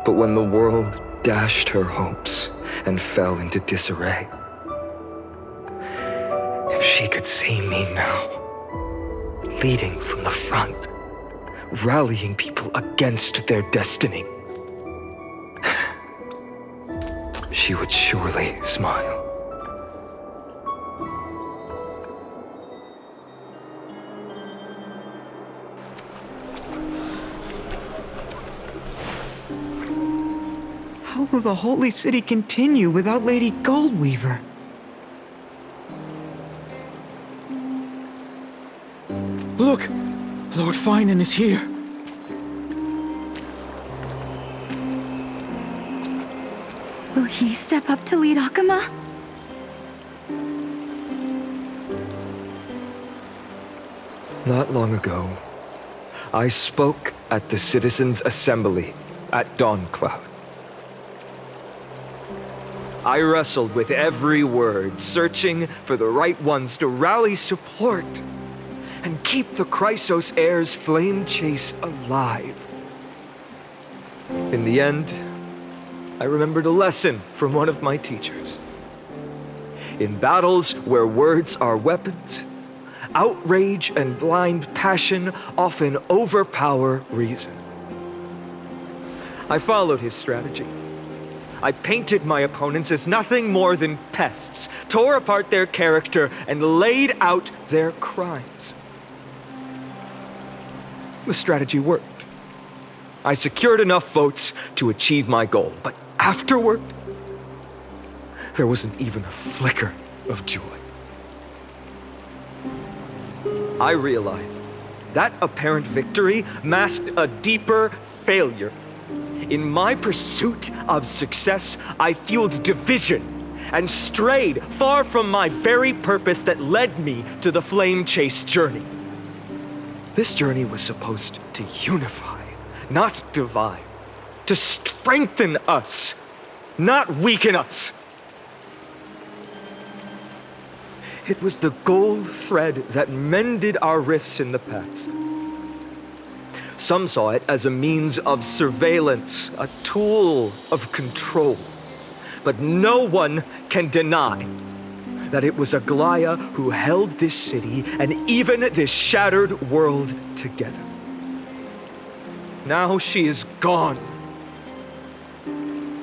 But when the world dashed her hopes and fell into disarray, if she could see me now, leading from the front, rallying people against their destiny, she would surely smile. How will the Holy City continue without Lady Goldweaver? Look! Lord Finan is here. Will he step up to lead Akama? Not long ago, I spoke at the Citizens' Assembly at Dawncloud. I wrestled with every word, searching for the right ones to rally support and keep the Chrysos heir's flame chase alive. In the end, I remembered a lesson from one of my teachers. In battles where words are weapons, outrage and blind passion often overpower reason. I followed his strategy. I painted my opponents as nothing more than pests, tore apart their character, and laid out their crimes. The strategy worked. I secured enough votes to achieve my goal, but afterward, there wasn't even a flicker of joy. I realized that apparent victory masked a deeper failure. In my pursuit of success, I fueled division and strayed far from my very purpose that led me to the flame chase journey. This journey was supposed to unify, not divide, to strengthen us, not weaken us. It was the gold thread that mended our rifts in the past. Some saw it as a means of surveillance, a tool of control. But no one can deny that it was Aglaya who held this city and even this shattered world together. Now she is gone.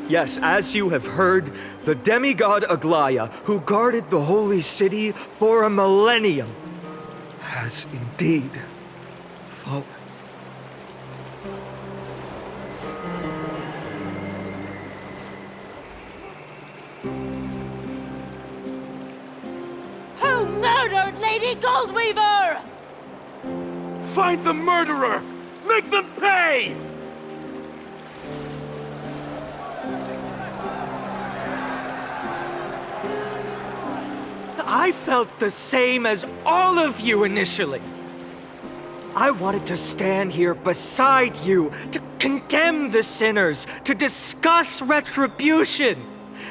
Yes, as you have heard, the demigod Aglaya, who guarded the holy city for a millennium, has indeed fallen. Who murdered Lady Goldweaver? Find the murderer! Make them pay! I felt the same as all of you initially. I wanted to stand here beside you, to condemn the sinners, to discuss retribution,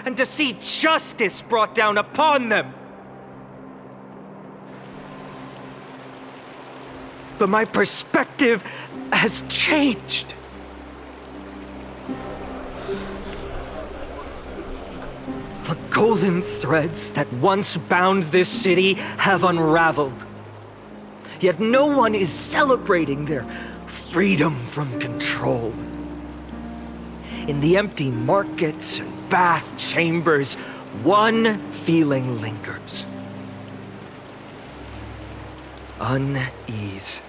and to see justice brought down upon them. But my perspective has changed. The golden threads that once bound this city have unraveled. Yet no one is celebrating their freedom from control. In the empty markets and bath chambers, one feeling lingers. Unease.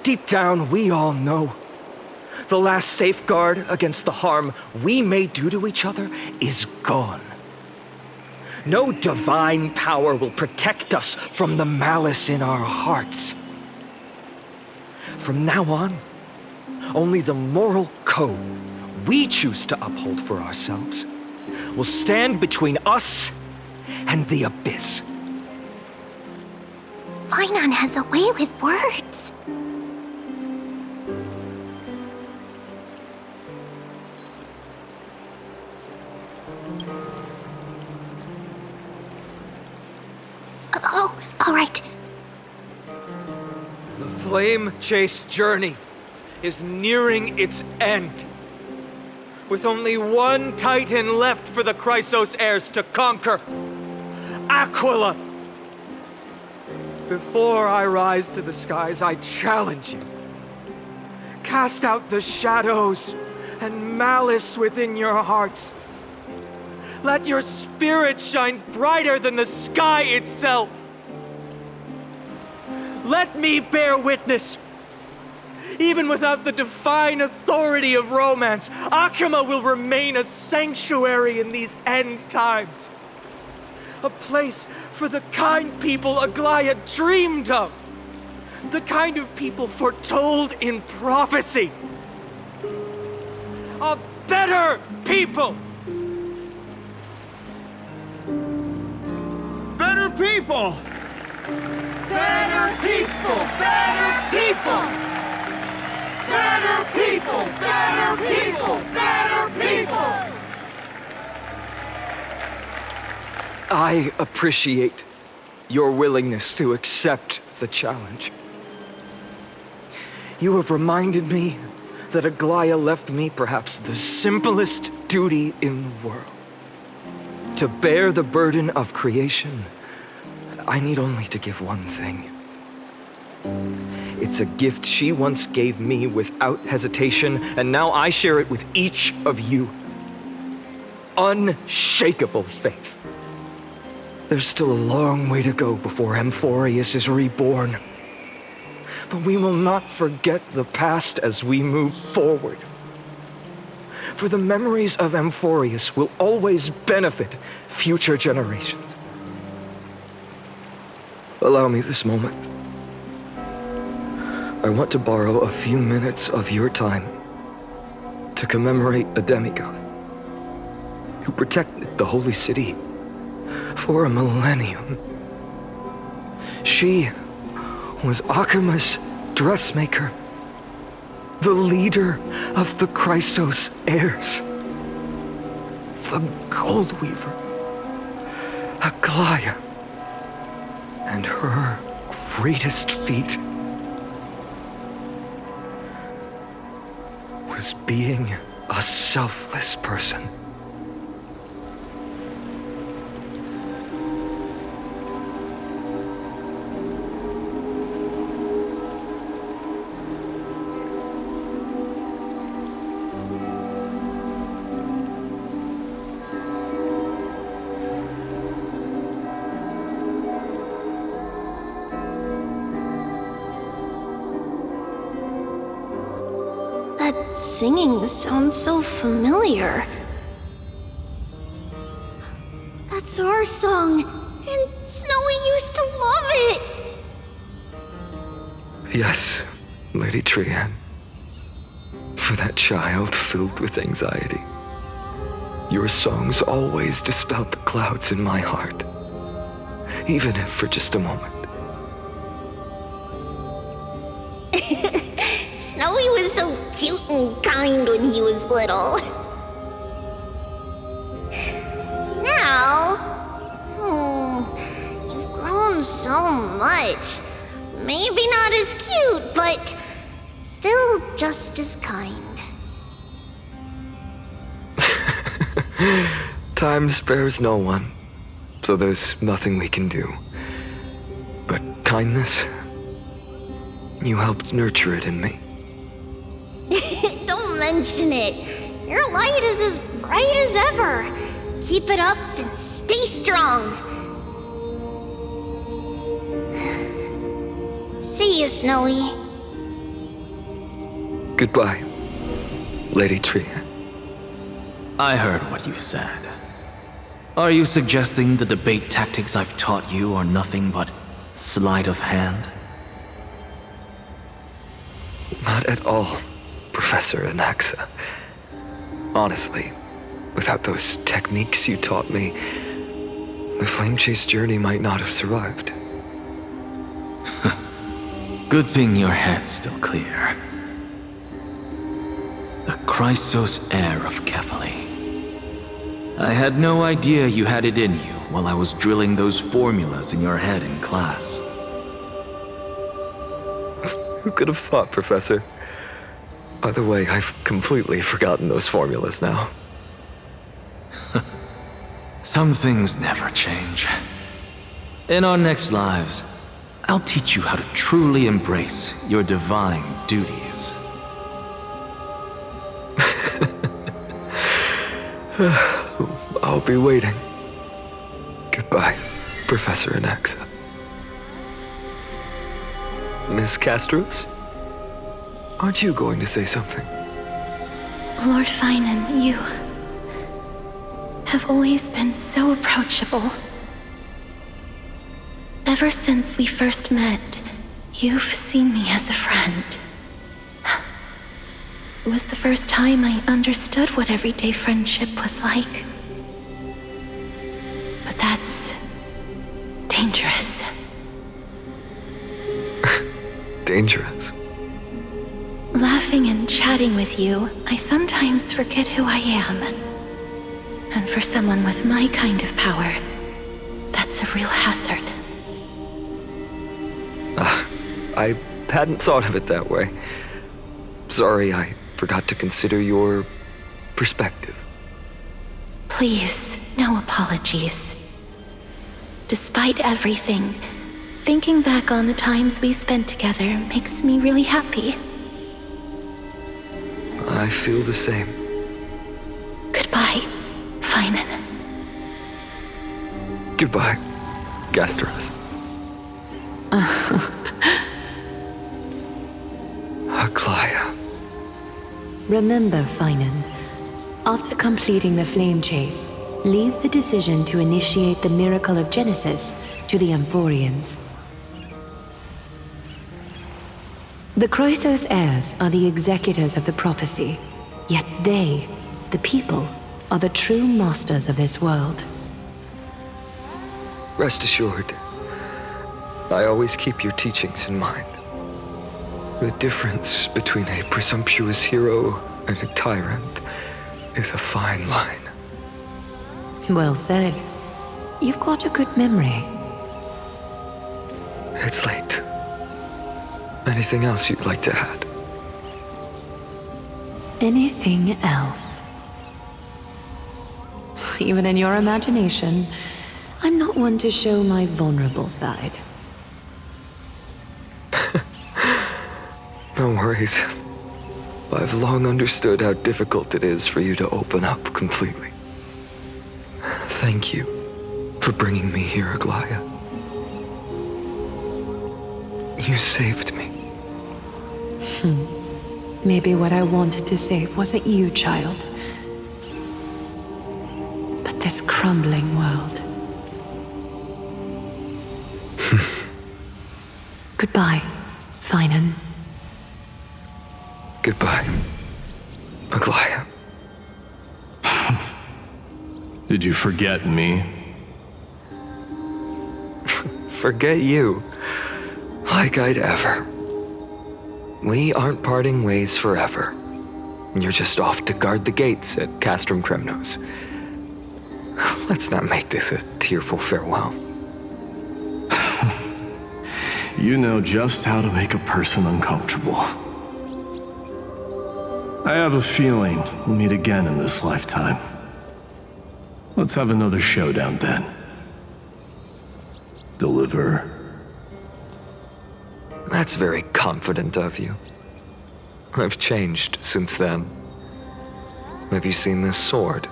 Deep down, we all know the last safeguard against the harm we may do to each other is gone. No divine power will protect us from the malice in our hearts. From now on, only the moral code we choose to uphold for ourselves will stand between us and the abyss. Finon has a way with words. Oh, all right. The flame-chased journey is nearing its end. With only one Titan left for the Chrysos heirs to conquer. Aquila! Before I rise to the skies, I challenge you. Cast out the shadows and malice within your hearts. Let your spirit shine brighter than the sky itself. Let me bear witness. Even without the divine authority of romance, Akama will remain a sanctuary in these end times. A place for the kind people Aglaya dreamed of. The kind of people foretold in prophecy. A better people! Better people! Better people! Better people! Better people! Better people! Better people! I appreciate your willingness to accept the challenge. You have reminded me that Aglaya left me perhaps the simplest duty in the world. To bear the burden of creation, I need only to give one thing. It's a gift she once gave me without hesitation, and now I share it with each of you. Unshakable faith. There's still a long way to go before Amphorius is reborn. But we will not forget the past as we move forward. For the memories of Amphorius will always benefit future generations. Allow me this moment. I want to borrow a few minutes of your time to commemorate a demigod who protected the holy city for a millennium. She was Akama's dressmaker, the leader of the Chrysos heirs. The Gold Weaver. Aglaya. And her greatest feat was being a selfless person. That singing sounds so familiar. That's our song, and Snowy used to love it! Yes, Lady Trian. For that child filled with anxiety. Your songs always dispelled the clouds in my heart. Even if for just a moment. Snowy was so cute and kind when he was little. Now, you've grown so much. Maybe not as cute, but still just as kind. Time spares no one, so there's nothing we can do. But kindness, you helped nurture it in me. Don't mention it. Your light is as bright as ever. Keep it up and stay strong. See you, Snowy. Goodbye, Lady Trian. I heard what you said. Are you suggesting the debate tactics I've taught you are nothing but sleight of hand? Not at all, Professor Anaxa. Honestly, without those techniques you taught me, the Flame Chase journey might not have survived. Good thing your head's still clear. The Chrysos heir of Kefali. I had no idea you had it in you while I was drilling those formulas in your head in class. Who could have thought, Professor? By the way, I've completely forgotten those formulas now. Some things never change. In our next lives, I'll teach you how to truly embrace your divine duties. I'll be waiting. Goodbye, Professor Anaxa. Miss Castros? Aren't you going to say something? Lord Finan, you have always been so approachable. Ever since we first met, you've seen me as a friend. It was the first time I understood what everyday friendship was like. But that's dangerous. Dangerous? Laughing and chatting with you, I sometimes forget who I am. And for someone with my kind of power, that's a real hazard. I hadn't thought of it that way. Sorry, I forgot to consider your perspective. Please, no apologies. Despite everything, thinking back on the times we spent together makes me really happy. I feel the same. Goodbye, Finan. Goodbye, Gasteros. Aglaya. Remember, Finan, after completing the Flame Chase, leave the decision to initiate the miracle of Genesis to the Amphorians. The Chrysos heirs are the executors of the prophecy, yet they, the people, are the true masters of this world. Rest assured, I always keep your teachings in mind. The difference between a presumptuous hero and a tyrant is a fine line. Well said. You've got a good memory. It's late. Anything else you'd like to add? Anything else? Even in your imagination, I'm not one to show my vulnerable side. No worries. I've long understood how difficult it is for you to open up completely. Thank you for bringing me here, Aglaya. You saved me. Maybe what I wanted to save wasn't you, child, but this crumbling world. Goodbye, Finan. Goodbye, Aglaya. Did you forget me? Forget you? Like I'd ever. We aren't parting ways forever. You're just off to guard the gates at Castrum Kremnos. Let's not make this a tearful farewell. You know just how to make a person uncomfortable. I have a feeling we'll meet again in this lifetime. Let's have another showdown then. Deliver. That's very confident of you. I've changed since then. Have you seen this sword?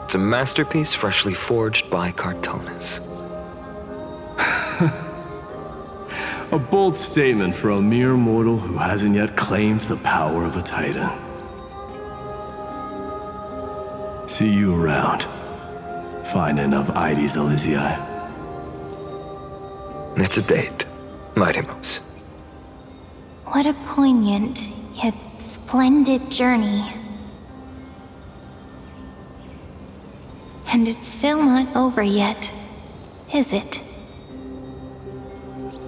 It's a masterpiece freshly forged by Cartonis. A bold statement for a mere mortal who hasn't yet claimed the power of a titan. See you around, Finan of Ides Elysiae. It's a date, Mightimos. What a poignant, yet splendid journey. And it's still not over yet, is it?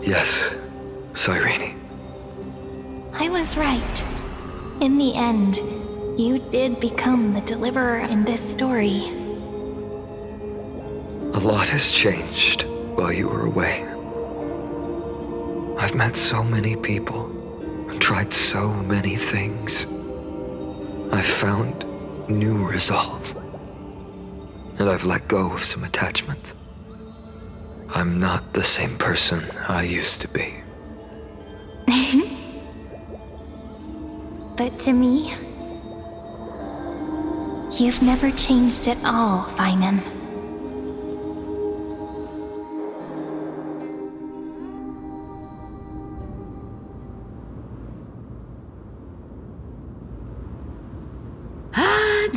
Yes, Cyrene. I was right. In the end, you did become the deliverer in this story. A lot has changed while you were away. I've met so many people, and tried so many things. I've found new resolve. And I've let go of some attachments. I'm not the same person I used to be. But to me, you've never changed at all, Finan.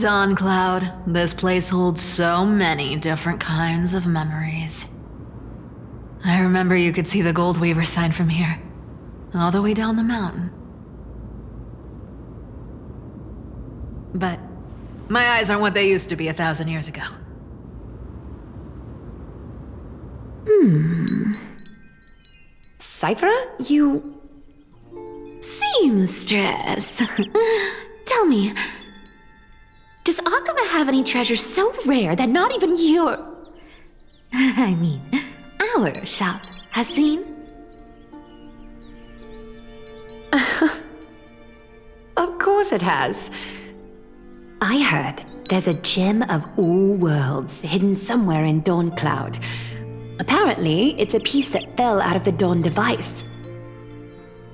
Dawn Cloud. This place holds so many different kinds of memories. I remember you could see the Gold Weaver sign from here, all the way down the mountain. But my eyes aren't what they used to be 1,000 years ago. Cyphera, you... Seamstress. Tell me, does Akama have any treasures so rare that not even your... I mean, our shop has seen? Of course it has. I heard there's a gem of all worlds hidden somewhere in Dawn Cloud. Apparently, it's a piece that fell out of the Dawn device.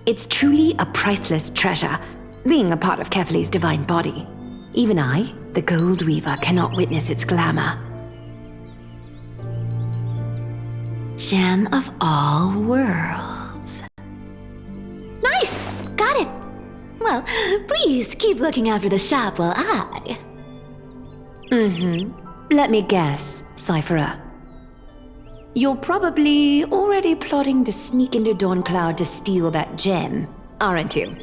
It's truly a priceless treasure, being a part of Kefali's divine body. Even I, the Gold Weaver, cannot witness its glamour. Gem of all worlds. Nice! Got it! Well, please keep looking after the shop while I... Let me guess, Cyphera. You're probably already plotting to sneak into Dawn Cloud to steal that gem, aren't you?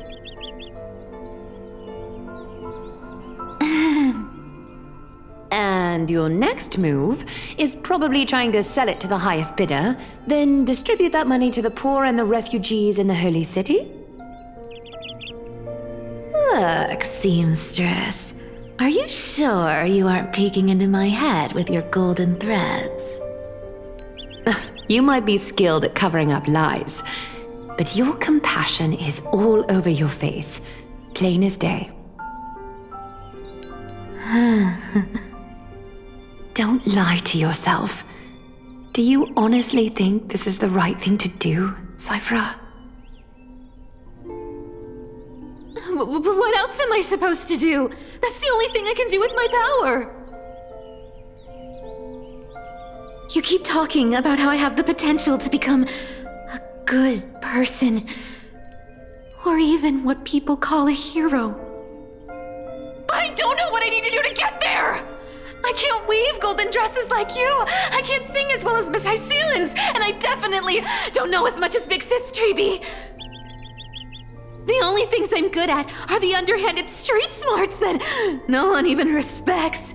And your next move is probably trying to sell it to the highest bidder, then distribute that money to the poor and the refugees in the Holy City? Look, seamstress. Are you sure you aren't peeking into my head with your golden threads? You might be skilled at covering up lies, but your compassion is all over your face, plain as day. Don't lie to yourself. Do you honestly think this is the right thing to do, Cyphra? What else am I supposed to do? That's the only thing I can do with my power. You keep talking about how I have the potential to become a good person, or even what people call a hero. But I don't know what I need to do to get there! I can't weave golden dresses like you! I can't sing as well as Miss Hyceelans! And I definitely don't know as much as Big Sis Treby! The only things I'm good at are the underhanded street smarts that no one even respects.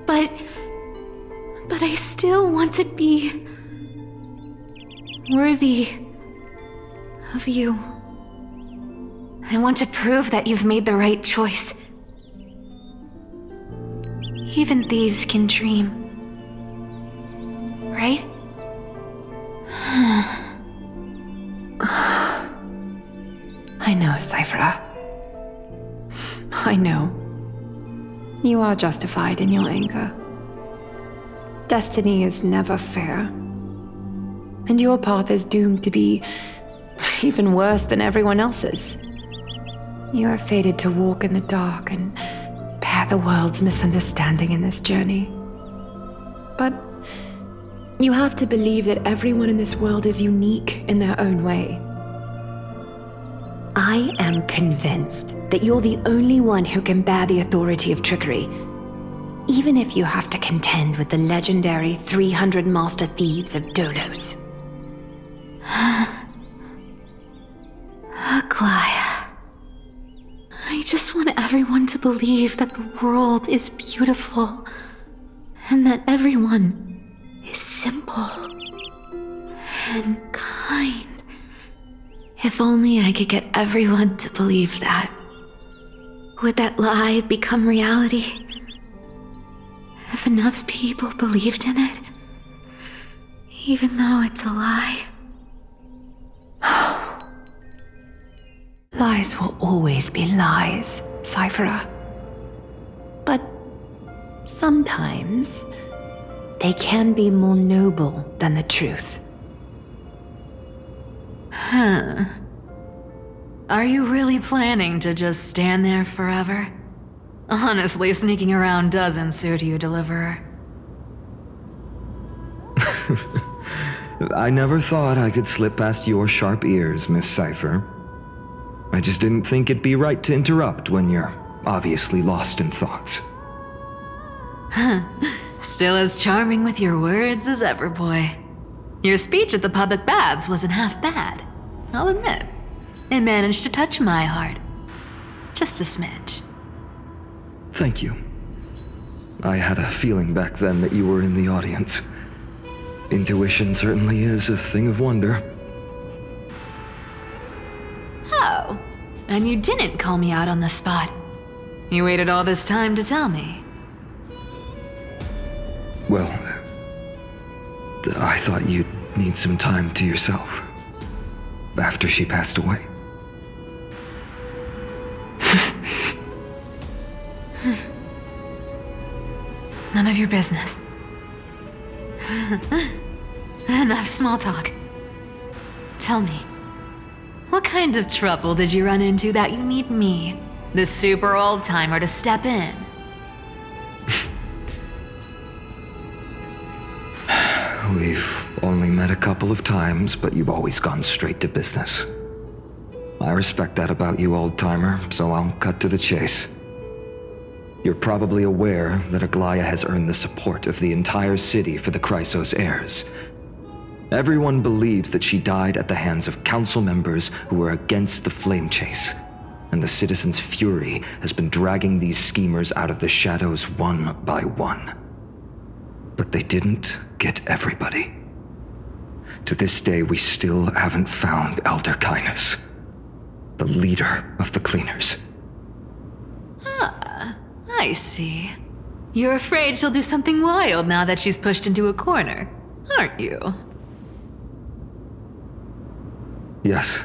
But I still want to be worthy of you. I want to prove that you've made the right choice. Even thieves can dream. Right? I know, Cyphra. I know. You are justified in your anger. Destiny is never fair. And your path is doomed to be even worse than everyone else's. You are fated to walk in the dark and bear the world's misunderstanding in this journey. But you have to believe that everyone in this world is unique in their own way. I am convinced that you're the only one who can bear the authority of trickery, even if you have to contend with the legendary 300 master thieves of Dolos. Aglaya. I just want everyone to believe that the world is beautiful, and that everyone is simple and kind. If only I could get everyone to believe that. Would that lie become reality? If enough people believed in it, even though it's a lie. Lies will always be lies, Cyphra. But sometimes they can be more noble than the truth. Huh. Are you really planning to just stand there forever? Honestly, sneaking around doesn't suit you, Deliverer. I never thought I could slip past your sharp ears, Miss Cypher. I just didn't think it'd be right to interrupt when you're obviously lost in thoughts. Still as charming with your words as ever, boy. Your speech at the public baths wasn't half bad, I'll admit. It managed to touch my heart. Just a smidge. Thank you. I had a feeling back then that you were in the audience. Intuition certainly is a thing of wonder. Oh, and you didn't call me out on the spot. You waited all this time to tell me. Well, I thought you'd need some time to yourself. After she passed away. None of your business. Enough small talk. Tell me, what kind of trouble did you run into that you need me, the super old-timer, to step in? We've only met a couple of times, but you've always gone straight to business. I respect that about you, old-timer, so I'll cut to the chase. You're probably aware that Aglaya has earned the support of the entire city for the Chrysos heirs. Everyone believes that she died at the hands of council members who were against the flame chase, and the citizens' fury has been dragging these schemers out of the shadows one by one. But they didn't get everybody. To this day, we still haven't found Elder Kynus. the leader of the cleaners. Ah, I see. You're afraid she'll do something wild now that she's pushed into a corner, aren't you? Yes.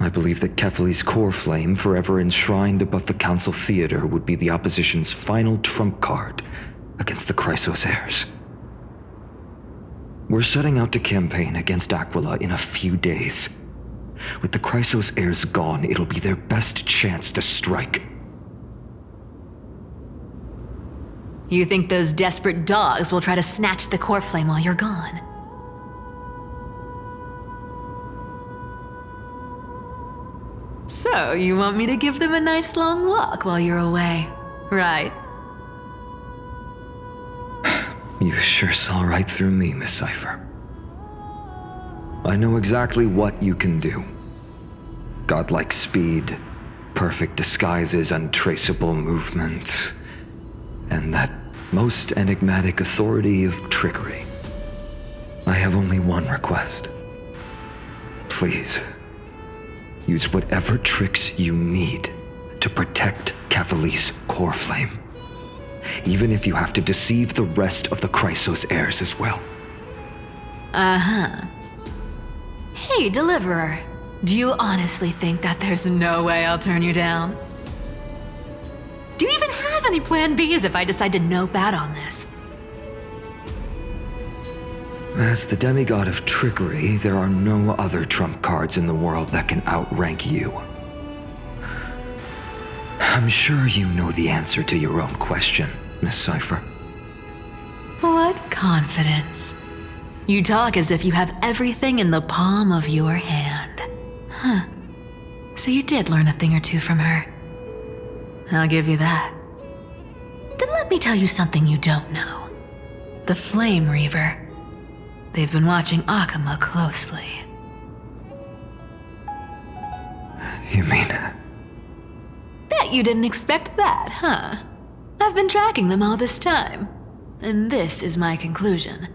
I believe that Kefali's core flame, forever enshrined above the Council Theater, would be the opposition's final trump card against the Chrysos heirs. We're setting out to campaign against Aquila in a few days. With the Chrysos heirs gone, it'll be their best chance to strike. You think those desperate dogs will try to snatch the core flame while you're gone? So, you want me to give them a nice long walk while you're away, right? You sure saw right through me, Miss Cypher. I know exactly what you can do. Godlike speed, perfect disguises, untraceable movement, and that most enigmatic authority of trickery. I have only one request. Please, use whatever tricks you need to protect Kefali's core flame. Even if you have to deceive the rest of the Chrysos heirs as well. Uh-huh. Hey, Deliverer. Do you honestly think that there's no way I'll turn you down? Do you even have any plan Bs if I decide to nope out on this? As the demigod of trickery, there are no other trump cards in the world that can outrank you. I'm sure you know the answer to your own question, Miss Cypher. What confidence. You talk as if you have everything in the palm of your hand. Huh. So you did learn a thing or two from her. I'll give you that. Then let me tell you something you don't know. The Flame Reaver. They've been watching Akama closely. You mean... Bet you didn't expect that, huh? I've been tracking them all this time. And this is my conclusion.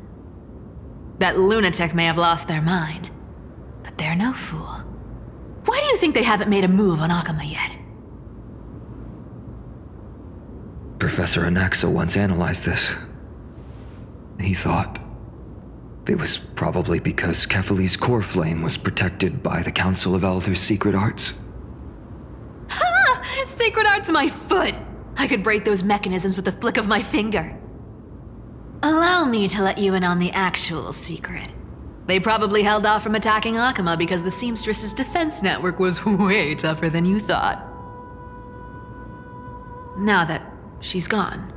That lunatic may have lost their mind, but they're no fool. Why do you think they haven't made a move on Akama yet? Professor Anaxa once analyzed this. He thought it was probably because Kefali's core flame was protected by the Council of Elders' secret arts. Ha! Sacred art's my foot! I could break those mechanisms with the flick of my finger. Allow me to let you in on the actual secret. They probably held off from attacking Akama because the Seamstress's defense network was way tougher than you thought. Now that she's gone,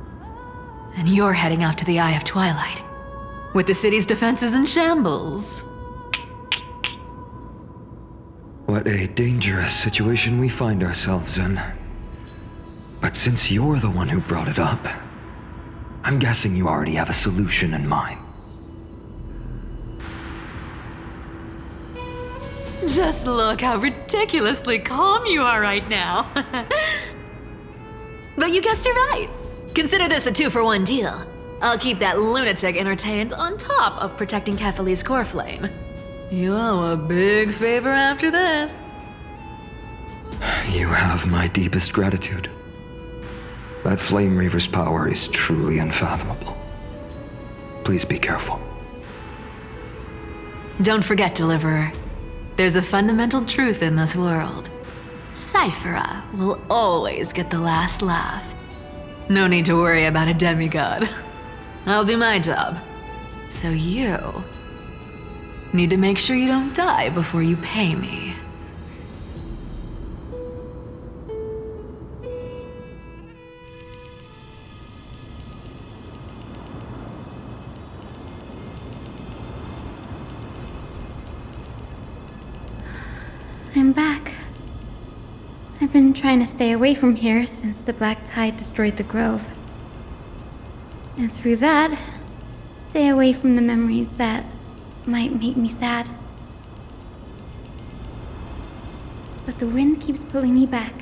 and you're heading out to the Eye of Twilight, with the city's defenses in shambles. What a dangerous situation we find ourselves in. But since you're the one who brought it up, I'm guessing you already have a solution in mind. Just look how ridiculously calm you are right now. But you guessed it right. Consider this a 2-for-1 deal. I'll keep that lunatic entertained on top of protecting Kefali's core flame. You owe a big favor after this. You have my deepest gratitude. That Flame Reaver's power is truly unfathomable. Please be careful. Don't forget, Deliverer. There's a fundamental truth in this world. Cyphera will always get the last laugh. No need to worry about a demigod. I'll do my job. So you need to make sure you don't die before you pay me. I'm back. I've been trying to stay away from here since the Black Tide destroyed the grove. And through that, stay away from the memories that might make me sad. But the wind keeps pulling me back.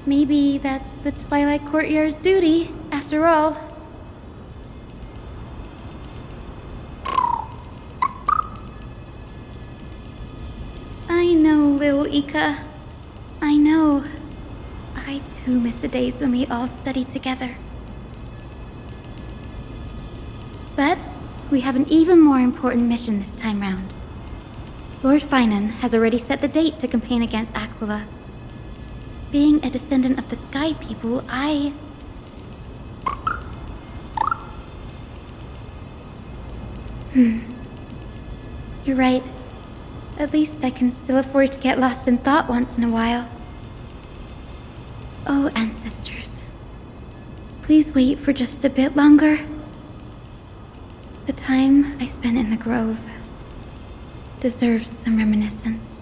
Maybe that's the Twilight Courtyard's duty, after all. I know little Ika. I know. I too miss the days when we all studied together. But we have an even more important mission this time round. Lord Finan has already set the date to campaign against Aquila. Being a descendant of the Sky People, You're right. At least I can still afford to get lost in thought once in a while. Oh, ancestors. Please wait for just a bit longer. The time I spent in the grove deserves some reminiscence.